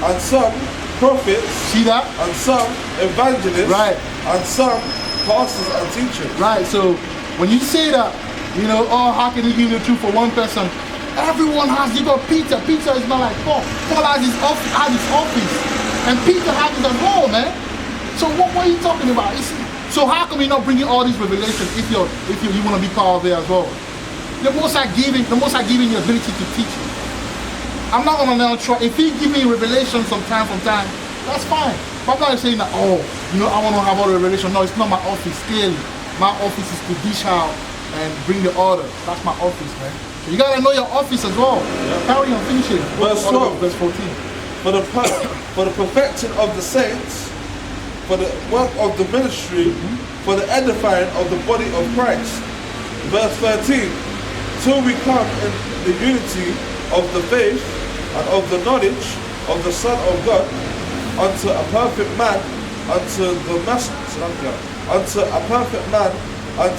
and some prophets, See that? and some evangelists, Right. and some pastors and teachers. Right. So when you say that, you know, oh, how can he give the truth for one person? Everyone has, you got Peter. Peter is not like Paul. Paul has his office. And Peter has it as well, man. So what are you talking about? So how come you're not bringing all these revelations if you want to be called there as well? The most I giving you the ability to teach. I'm not gonna now try. If he give me revelation from time, that's fine. But I'm not saying that, oh, you know, I want to have all the revelation. No, it's not my office. Clearly, my office is to dish out and bring the order. That's my office, man. So you gotta know your office as well. Carry on, finish it. Verse 12. Verse 14. For the perfecting of the saints, for the work of the ministry, for the edifying of the body of Christ. Verse 13. Till we come in the unity of the faith and of the knowledge of the Son of God, unto a perfect man, unto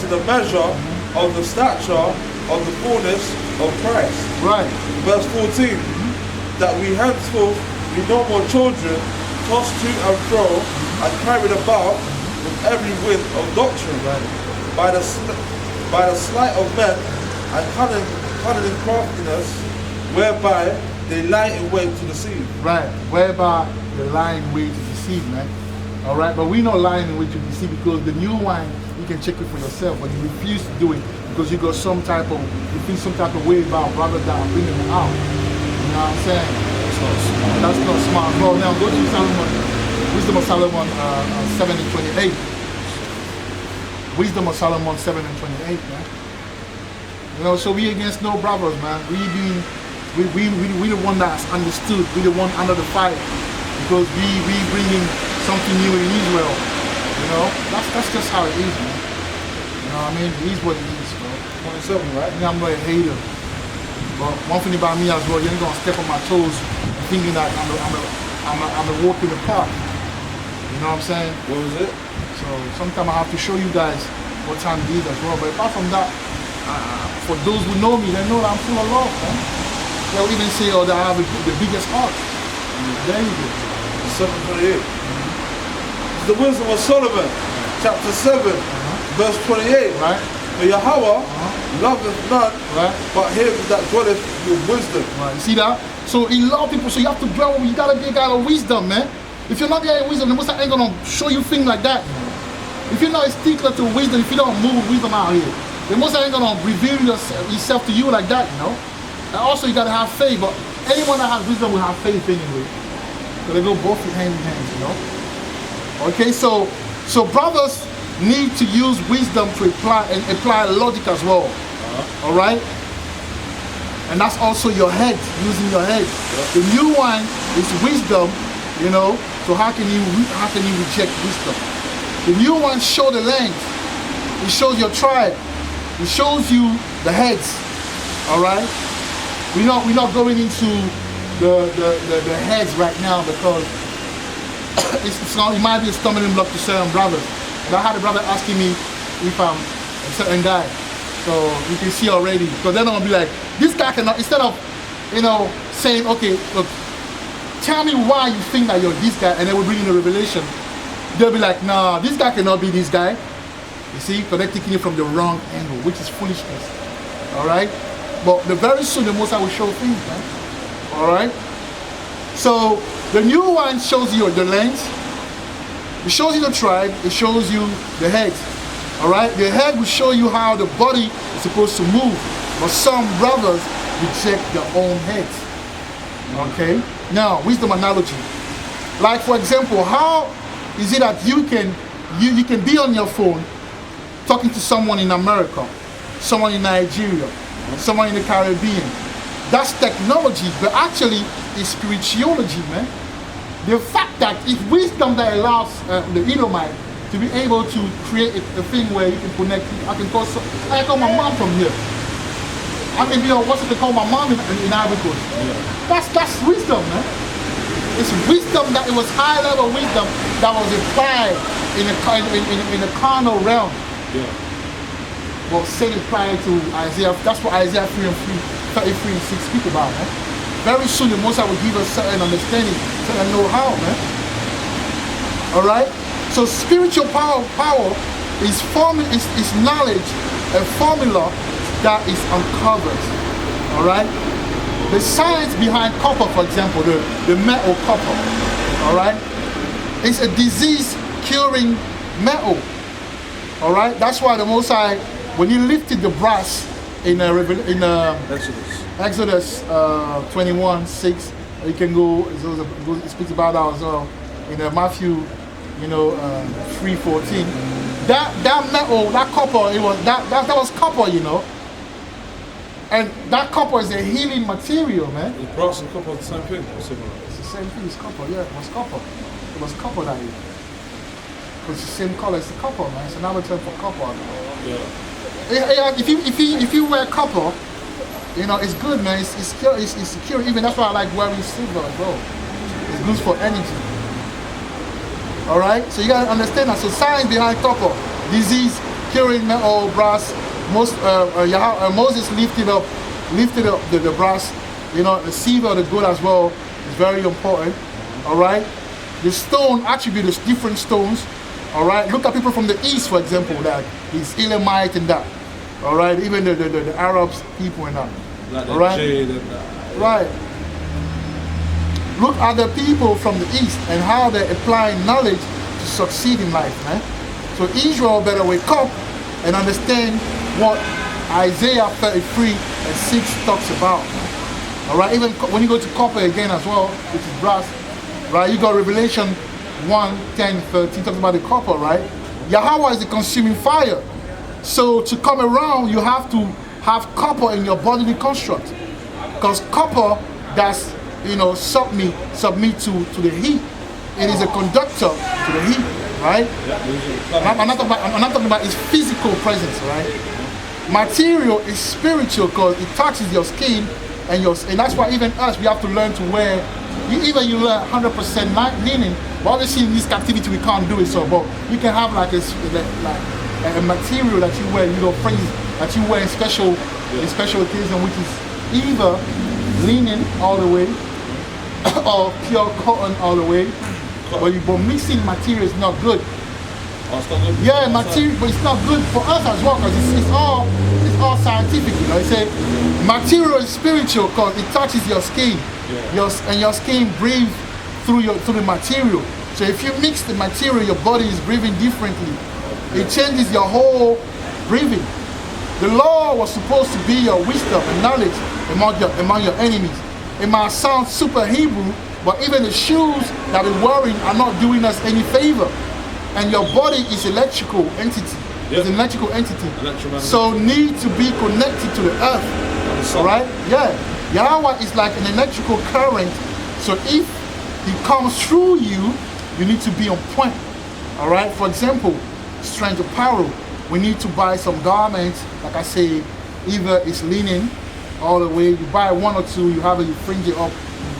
the measure of the stature of the fullness of Christ. Right. Verse 14. That we henceforth be no more children, tossed to and fro, and carried about with every wind of doctrine, by the sleight of men, and cunning craftiness, whereby they lie in wait to deceive. Right, whereby the lying way to deceive, man. All right, but we not lying in way to deceive because the new wine you can check it for yourself, but you refuse to do it because you got some type of, you feel some type of way about brothers that are bringing them out. You know what I'm saying? That's not smart. Well, now go to Solomon, Wisdom of Solomon 7 and 28. Wisdom of Solomon 7 and 28, man. You know, so we against no brothers, man. We the one that's understood. We the one under the fire because we bringing something new in Israel. You know, that's just how it is, man. You know what I mean? It is what it is, bro. 27, right? I'm not a hater. But one thing about me as well, you ain't gonna step on my toes thinking that I'm a walk in the park. You know what I'm saying? What was it? So sometimes I have to show you guys what time it is as well. But apart from that, for those who know me, they know that I'm full of love, man. They'll even say, oh, that I have the biggest heart. There you go. 7:28. The wisdom of Solomon, chapter 7, verse 28. Right? For Yahweh loveth none, Right? but him that dwelleth with wisdom. Right. You see that? So he love people, so you have to dwell, you gotta be a guy of wisdom, man. If you're not getting wisdom, the Most High ain't gonna show you things like that. If you're not a stickler to wisdom, if you don't move wisdom out here, the Most High ain't gonna reveal himself to you like that, you know? And also you gotta have faith, but anyone that has wisdom will have faith anyway. So they go both hand in hand, you know? Okay, so brothers need to use wisdom to apply logic as well. Alright? And that's also your head, using your head. The new wine is wisdom, you know. So how can you reject wisdom? The new wine shows the length. It shows your tribe. It shows you the heads. Alright? We're not going into the heads right now because it might be a stumbling block to certain brothers. And I had a brother asking me if I'm a certain guy. So you can see already, because they're not gonna be like, this guy cannot, instead of, you know, saying, okay, look, tell me why you think that you're this guy, and then we'll bring in the revelation. They'll be like, nah, this guy cannot be this guy. You see, because they're taking it from the wrong angle, which is foolishness. Alright? But very soon the Most High will show things, man. Alright? So the new one shows you the length, it shows you the tribe, it shows you the head. Alright, the head will show you how the body is supposed to move. But some brothers reject their own heads. Okay? Now, wisdom analogy. Like for example, how is it that you can be on your phone talking to someone in America, someone in Nigeria, someone in the Caribbean? That's technology, but actually it's spirituality, man. The fact that it's wisdom that allows the Edomite to be able to create a thing where you can connect. I can call my mom from here. I can be on WhatsApp to call my mom in Ivory Coast. Yeah. That's wisdom, man. It's wisdom that it was high level wisdom that was applied in the carnal realm. Yeah. Well, said applied to Isaiah. That's what Isaiah 3 and 33 and 6 speak about, man. Very soon the Most High will give us certain understanding, certain know-how, man. All right. So spiritual power is knowledge, a formula that is uncovered. All right. The science behind copper, for example, the metal copper. All right. It's a disease-curing metal. All right. That's why the Most High, when He lifted the brass in Exodus 21:6, you can go. It speaks about that as well in Matthew. 3:14. That metal, that copper, that was copper, you know. And that copper is a healing material, man. Is brass and copper the same thing or similar? It's the same thing, it's copper, yeah, it was copper. It was copper that year. It's the same color as the copper, man. It's another term for copper. Yeah. If you wear copper, you know, it's good, man. It's secure. Even that's why I like wearing silver as well. It's good for energy. All right, so you gotta understand that. So science behind copper, disease, curing metal, brass. Moses lifted up the brass. You know, the silver, the gold as well is very important. All right, the stone attribute is different stones. All right, look at people from the east, for example, that is Elamite and that. All right, even the Arabs people and that. Like all right, jade and that. right. Look at the people from the east and how they're applying knowledge to succeed in life, man. So Israel better wake up and understand what Isaiah 33 and 6 talks about. All right, even when you go to copper again as well, which is brass, right? You got Revelation 1, 10, 13, talking about the copper, right? Yahweh is the consuming fire. So to come around, you have to have copper in your bodily construct. Because copper, that's, you know, submit to the heat. It is a conductor to the heat, right? I'm not talking about its physical presence, right? Material is spiritual because it touches your skin and that's why even us, we have to learn to wear. Even you learn 100% linen. But obviously in this captivity we can't do it. So, but you can have like a material that you wear, you know, phrases that you wear in special occasion, which is either linen all the way or pure cotton all the way. But mixing material is not good. Yeah, material, but it's not good for us as well because it's all scientific, you know. It's a material is spiritual because it touches your skin, and your skin breathes through the material. So if you mix the material, your body is breathing differently. It changes your whole breathing. The law was supposed to be your wisdom and knowledge among your enemies. It might sound super Hebrew, but even the shoes that we're wearing are not doing us any favor. And your body is electrical entity. It's an electrical entity. So need to be connected to the earth. All right? Yeah. Yahweh is like an electrical current. So if he comes through you, you need to be on point. All right? For example, strange apparel. We need to buy some garments. Like I say, either it's linen all the way. You buy one or two, you have it, you fringe it up,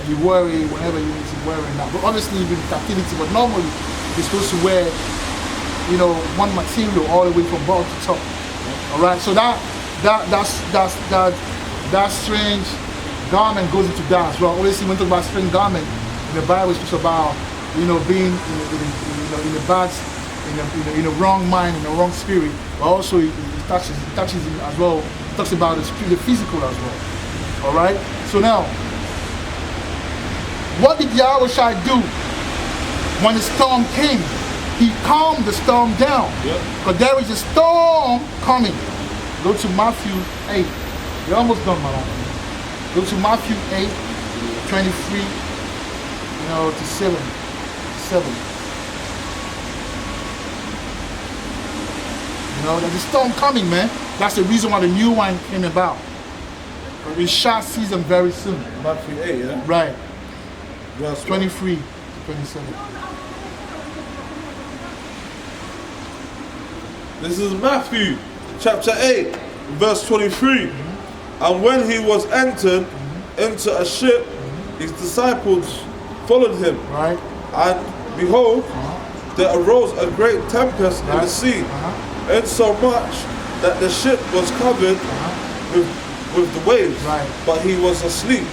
you wear it whenever you need to wear it now. But obviously you're in captivity, but normally you're supposed to wear, you know, one material all the way from bottom to top. All right, so that strange garment goes into that as well. Obviously, when we talk about strange garment, in the Bible it speaks about, you know, being in the bad, in the wrong mind, in the wrong spirit. But also it touches it as well. It talks about the physical as well. All right. So now, what did Yahweh Shai do when the storm came? He calmed the storm down. But there is a storm coming. Go to Matthew 8. You're almost done, my life. Go to Matthew 8, 23, to 7. There's a storm coming, man. That's the reason why the new wine came about. But we shall see them very soon. Matthew 8, yeah? Right. Verse 23 to 27. This is Matthew chapter 8, verse 23. And when he was entered into a ship, his disciples followed him. Right. And behold, there arose a great tempest in the sea, insomuch that the ship was covered with the waves, but he was asleep.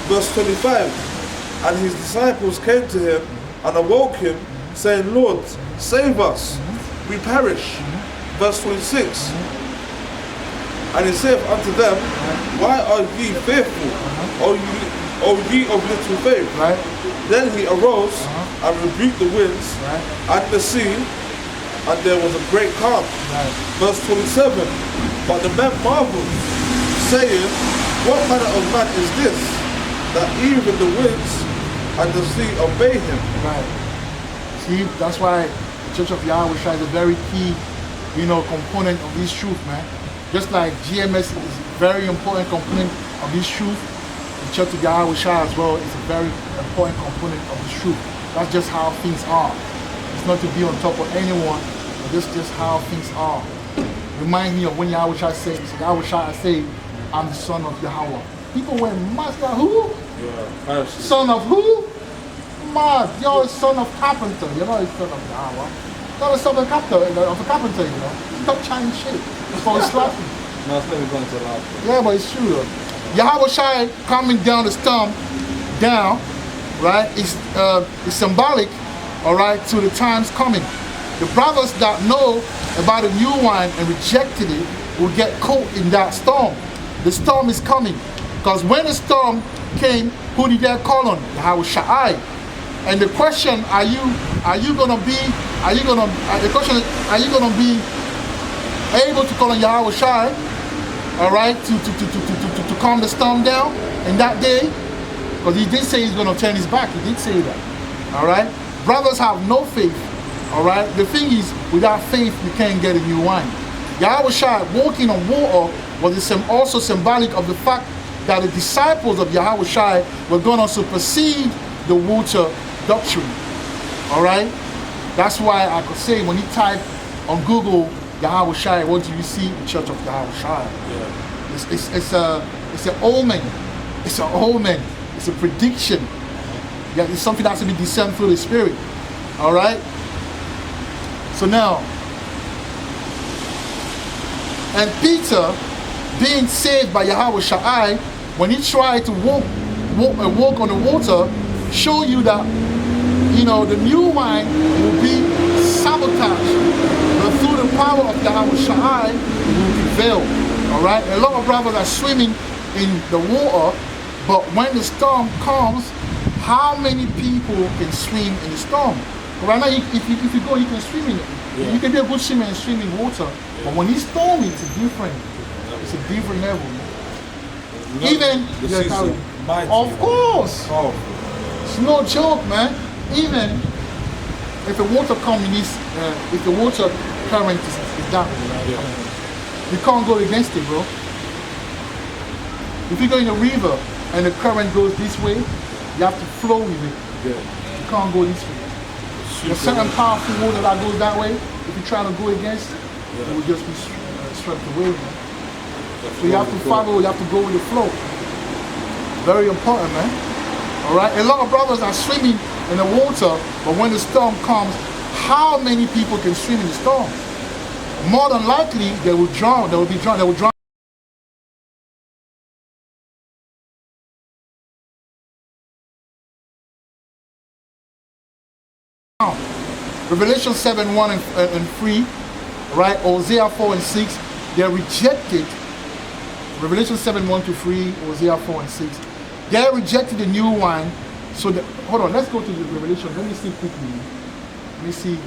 Verse 25. And his disciples came to him and awoke him, saying, Lord, save us, we perish. Verse 26. And he saith unto them, why are ye fearful, O ye of little faith? Then he arose and rebuked the winds and the sea, and there was a great calm. Verse 27. But the men marveled, saying, what manner of man is this, that even the winds and the sea obey him? See, that's why the Church of Yahweh Shai is a very key, component of this truth, man. Just like GMS is a very important component of this truth, the Church of Yahweh Shai as well is a very important component of this truth. That's just how things are. It's not to be on top of anyone, but that's just how things are. Remind me of when Yahweh Shai said, Yahweh Shai say, I'm the son of Yahweh. People went, Master who? Son of who? Mad, you're a son of carpenter. You're not a son of Yahweh. You're a son of a carpenter, Stop trying shit. Before it's laughing. No, it's never going to laugh. Yeah, but it's true though. Yahweh Shai coming down the storm, right? It's symbolic, all right, to the times coming. The brothers that know about the new wine and rejected it will get caught in that storm. The storm is coming. Because when the storm came, who did they call on? Yahweh Shai. And the question, the question is, are you gonna be able to call on Yahweh Shai, all right, to calm the storm down in that day? Because he did say he's gonna turn his back. He did say that, all right. Brothers have no faith, all right. The thing is, without faith, you can't get a new wine. Yahweh Shai walking on water was also symbolic of the fact that the disciples of Yahweh Shai were going to supersede the water doctrine. All right? That's why I could say when you type on Google Yahweh Shai, what do you see? The Church of Yahweh Shai. Yeah. It's an omen. It's an omen. It's a prediction. Yeah, it's something that has to be discerned through the Spirit. All right? So now, and Peter, being saved by Yahweh Shai, when he tried to walk on the water, show you that, you know, the new wine will be sabotaged, but through the power of Yahweh Shai, it will prevail. All right. A lot of brothers are swimming in the water, but when the storm comes, how many people can swim in the storm? Right now, if you go, you can swim in it. Yeah. You can be a good swimmer and swim in water, but when it's stormy, it's a different level. Even of course, it's no joke, man. Even if the water comes in this, if the water current is down, right? You can't go against it, bro. If you go in a river and the current goes this way, you have to flow with it. Yeah. You can't go this way. There's certain powerful water that goes that way. If you try to go against it, it will just be swept away, man. So you have to follow, you have to go with the flow. Very important, man. All right? A lot of brothers are swimming in the water, but when the storm comes, how many people can swim in the storm? More than likely, they will drown. They will be drowned. They will drown. Revelation 7:1 and 3, right? Hosea 4 and 6, they rejected. Revelation 7:1 to 3, Hosea 4 and 6. They rejected the new wine. So, hold on, let's go to the Revelation. Let me see quickly. Let me see.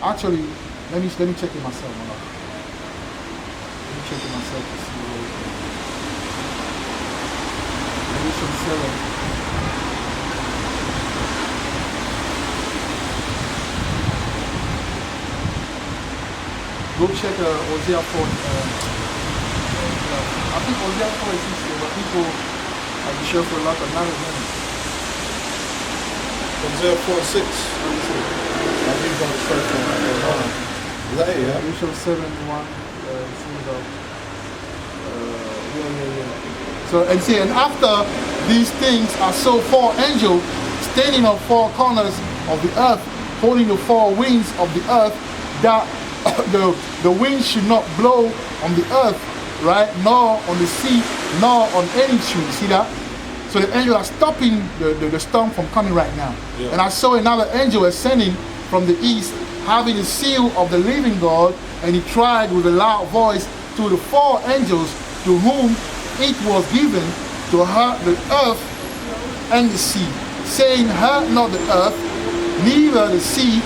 Actually, let me check it myself. Let me check it myself to see. Revelation 7. Go check Hosea 4. I think Hosea 4 is easier, but people are sure for a lot of knowledge. Hosea 4 and 6. I think it's on the first one. Is that it, yeah? Revelation 7:1. So, and see, and after these things I saw 4 angels standing on 4 corners of the earth, holding the 4 winds of the earth, that the wind should not blow on the earth, right, nor on the sea, nor on any tree. See that? So the angels are stopping the storm from coming right now. Yeah. And I saw another angel ascending from the east, having the seal of the living God, and he cried with a loud voice to the 4 angels to whom it was given to hurt the earth and the sea, saying, hurt not the earth, neither the sea,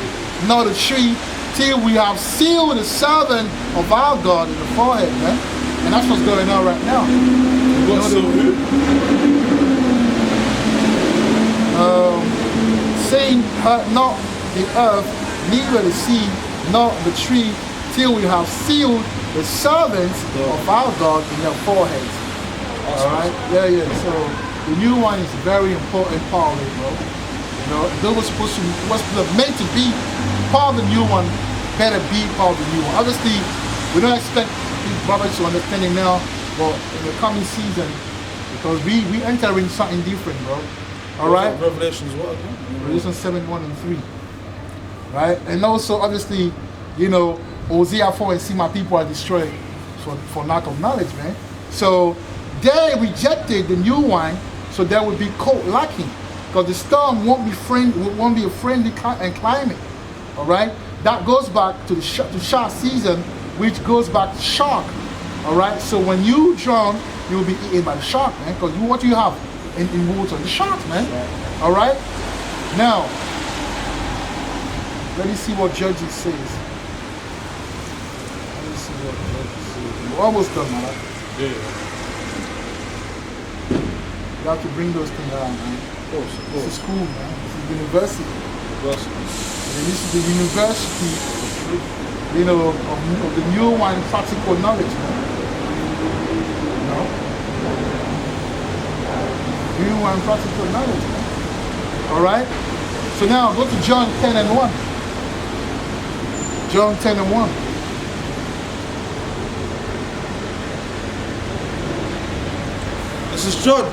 nor the tree, till we have sealed the servant of our God in the forehead, man. And that's what's going on right now. Saying, hurt not the earth, neither the sea, nor the tree, till we have sealed the servants of our God in their foreheads. Alright? Yeah. So the new one is very important part of it, bro. You know, those were supposed to, was meant to be part of the new one, better be part of the new one. Obviously, we don't expect these brothers to understand it now, but in the coming season, because we entering something different, bro. Alright? Revelations what? Revelation 7:1 and 3. Right? And also, obviously, you know, Hosea 4 and 6, my people are destroyed for lack of knowledge, man. So they rejected the new wine, so there would be cold lacking. Because the storm won't be a friendly climate. Alright? That goes back to the shark season, which goes back to shark. Alright? So when you drown, you'll be eaten by the shark, man. Because what you have in water. The sharks, man. All right. Now, let me see what Judges says. Let me see what Judges says. We're almost done, man. Yeah. You have to bring those things out, man. Of course. This is school, man. This is university. And this is the university, you know, of the new and practical knowledge, man. You know? New and practical knowledge, man. All right? So now go to John 10 and 1. John 10 and 1. This is John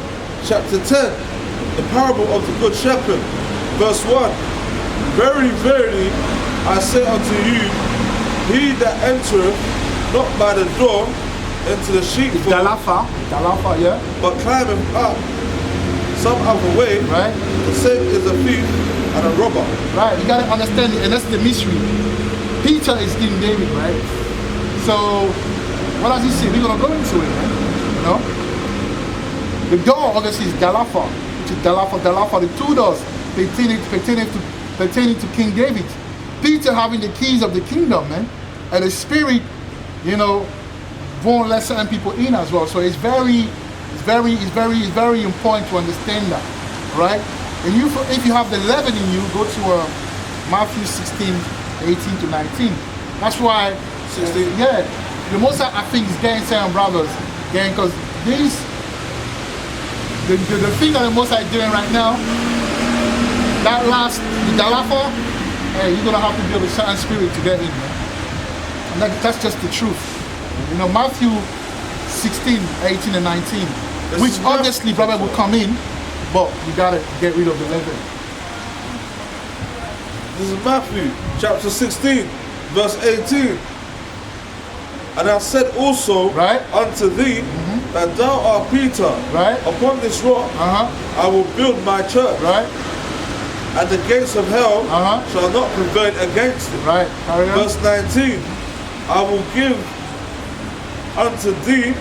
chapter 10, the parable of the good shepherd, verse 1. Verily, verily, I say unto you, he that entereth not by the door into the sheepfold, Dalafa, yeah? but climbeth up some other way, Right? the same is a thief and a robber. Right, you gotta understand it, and that's the mystery. Peter is King David, right? So, what does he say? We're gonna go into it, man. You know? The door, obviously, is Dalafa, which is Dalafa, the two doors pertaining to King David. Peter having the keys of the kingdom, man, and the Spirit, you know, won't let certain people in as well. So it's very important to understand that, right? And if you have the leaven in you, go to Matthew 16, 18 to 19. That's why 16. Yeah, the most I think is getting certain brothers, getting, because the thing that the most are doing right now, that last the Dalafa, hey, you're gonna have to build a certain spirit to get in, man. And that's just the truth. You know, Matthew 16, 18 and 19, which obviously brother will come in, but you gotta get rid of the leaven. This is Matthew chapter 16, verse 18. And I said also Right. unto thee that thou art Peter, Right. upon this rock I will build my church, Right? and the gates of hell Uh-huh. shall not prevail against it. Right. Carry on. Verse 19, I will give unto thee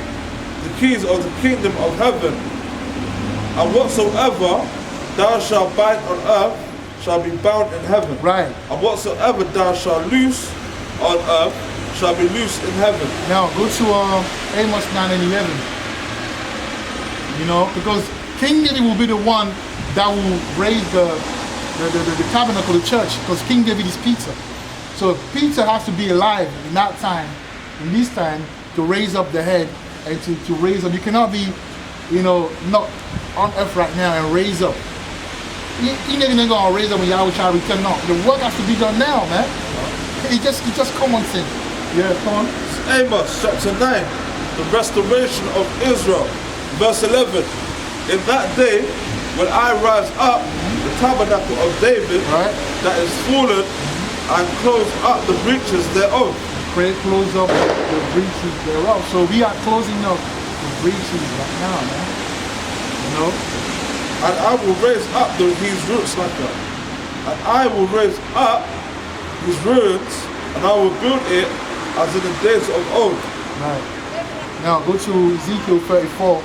the keys of the kingdom of heaven, and whatsoever thou shalt bind on earth shall be bound in heaven, Right. and whatsoever thou shalt loose on earth shall be loosed in heaven. Now go to Amos 9 and 11. You know, because King David will be the one that will raise the tabernacle, the church, because King David is Peter. So Peter has to be alive in that time, in this time, to raise up the head and to raise up. You cannot be, you know, not on earth right now and raise up. He never gonna raise up when Yahweh shall return. No, the work has to be done now, man. It just common sense. Yeah, come on. Amos chapter 9, the restoration of Israel, verse 11. In that day, when I rise up the tabernacle of David, Right. that is fallen, and close up the breaches thereof. Pray close up the breaches thereof. So we are closing up the breaches right now, man. You know? And I will raise up his roots like that. And I will raise up his ruins, and I will build it as in the days of old. Right. Now go to Ezekiel 34,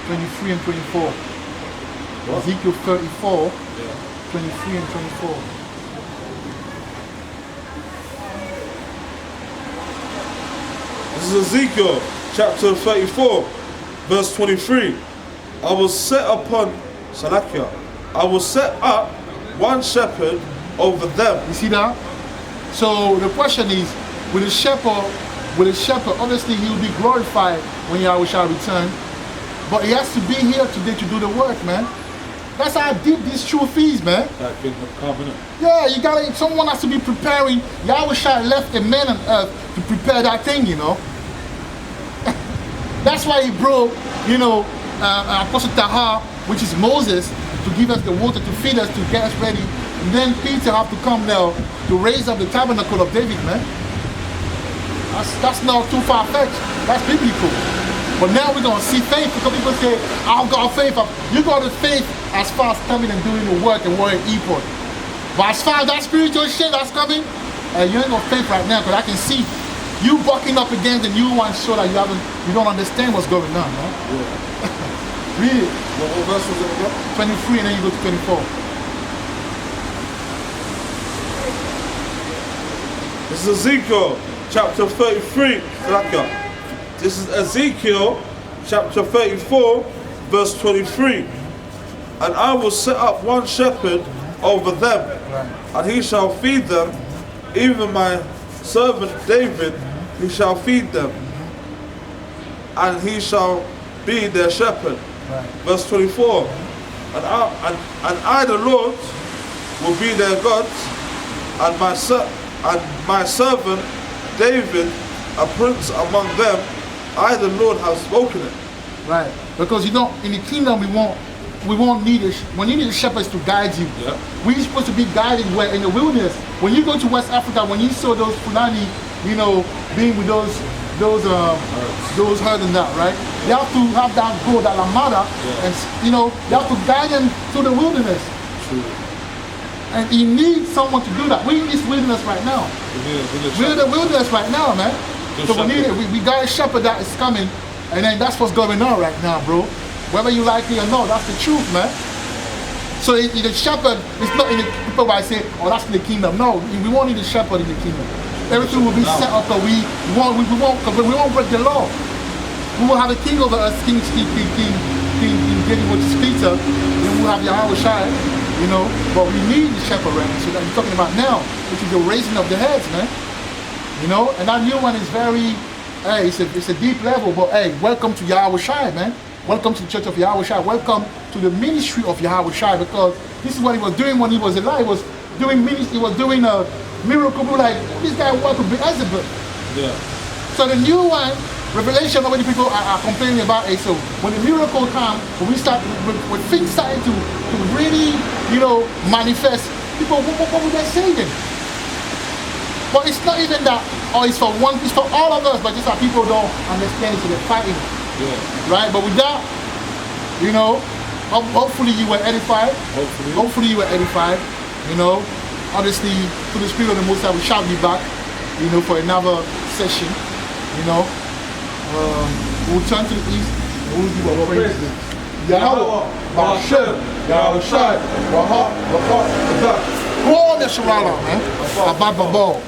23 and 24. What? Ezekiel 34, 23 and 24. This is Ezekiel chapter 34, verse 23. I will set upon Salakia, I will set up one shepherd over them. You see that? So the question is, with a shepherd, obviously he will be glorified when Yahweh shall return. But he has to be here today to do the work, man. That's how deep this truth is, man. That kingdom covenant. Yeah, you gotta, someone has to be preparing. Yahweh shall left a man on earth to prepare that thing, you know. That's why he brought, you know, Apostle Tahar, which is Moses, to give us the water, to feed us, to get us ready. And then Peter have to come now to raise up the tabernacle of David, man. That's not too far-fetched. That's biblical. But now we're gonna see faith, because people say, I've got faith. You got the faith as far as coming and doing the work and wearing ephod. But as far as that spiritual shit that's coming, you ain't got faith right now, because I can see you bucking up against the new one, so that you don't understand what's going on, man. Yeah. You Read it. What verse was it again? 23 and then you go to 24. This is Ezekiel chapter 33. This is Ezekiel chapter 34, verse 23. And I will set up one shepherd over them, and he shall feed them, even my servant David, he shall feed them, and he shall be their shepherd. Verse 24. And I, the Lord, will be their God, and my servant David, a prince among them. I, the Lord, have spoken it. Right. Because you know, in the kingdom we won't need the shepherds to guide you. Yeah. We're supposed to be guided where in the wilderness. When you go to West Africa, when you saw those Fulani, you know, being with those herds and that, right? They have to have that goat, that lamada, and you know, they have to guide them through the wilderness. True. And you need someone to do that. We're in this wilderness right now. We're in the wilderness right now, man. So we got a shepherd that is coming, and then that's what's going on right now, bro. Whether you like it or not, that's the truth, man. So the shepherd is not in the people where I say, oh, that's in the kingdom. No, we won't need a shepherd in the kingdom. Everything will be set up, but we won't break the law. We will have a king over us, King David, which is Peter. Then we'll have Yahweh Shai, you know. But we need the shepherd, right? So that we're talking about now, which is the raising of the heads, man. You know, and that new one is very, hey, it's a deep level, but hey, welcome to Yahweh Shai, man. Welcome to the church of Yahweh Shai. Welcome to the ministry of Yahweh Shai, because this is what he was doing when he was alive. He was doing ministry, he was doing a miracle. People like, this guy want to be Elizabeth. Yeah. So the new one, Revelation, nobody people are complaining about it. So when the miracle comes, when things starting to really, you know, manifest, people, what would they say then? But it's not even that, or it's for one, it's for all of us, but just that people don't understand it, so they're fighting. Yeah. Right? But with that, you know, hopefully you were edified. Hopefully you were edified. You know, obviously, through the Spirit of the Most High, we shall be back, you know, for another session. You know, we'll turn to the east and we'll give our praise. Yahweh, Ba'ashem, Yahweh Shai, Rahat, Rahat, Rahat. Go on, Yasharala, man. Abad Babal.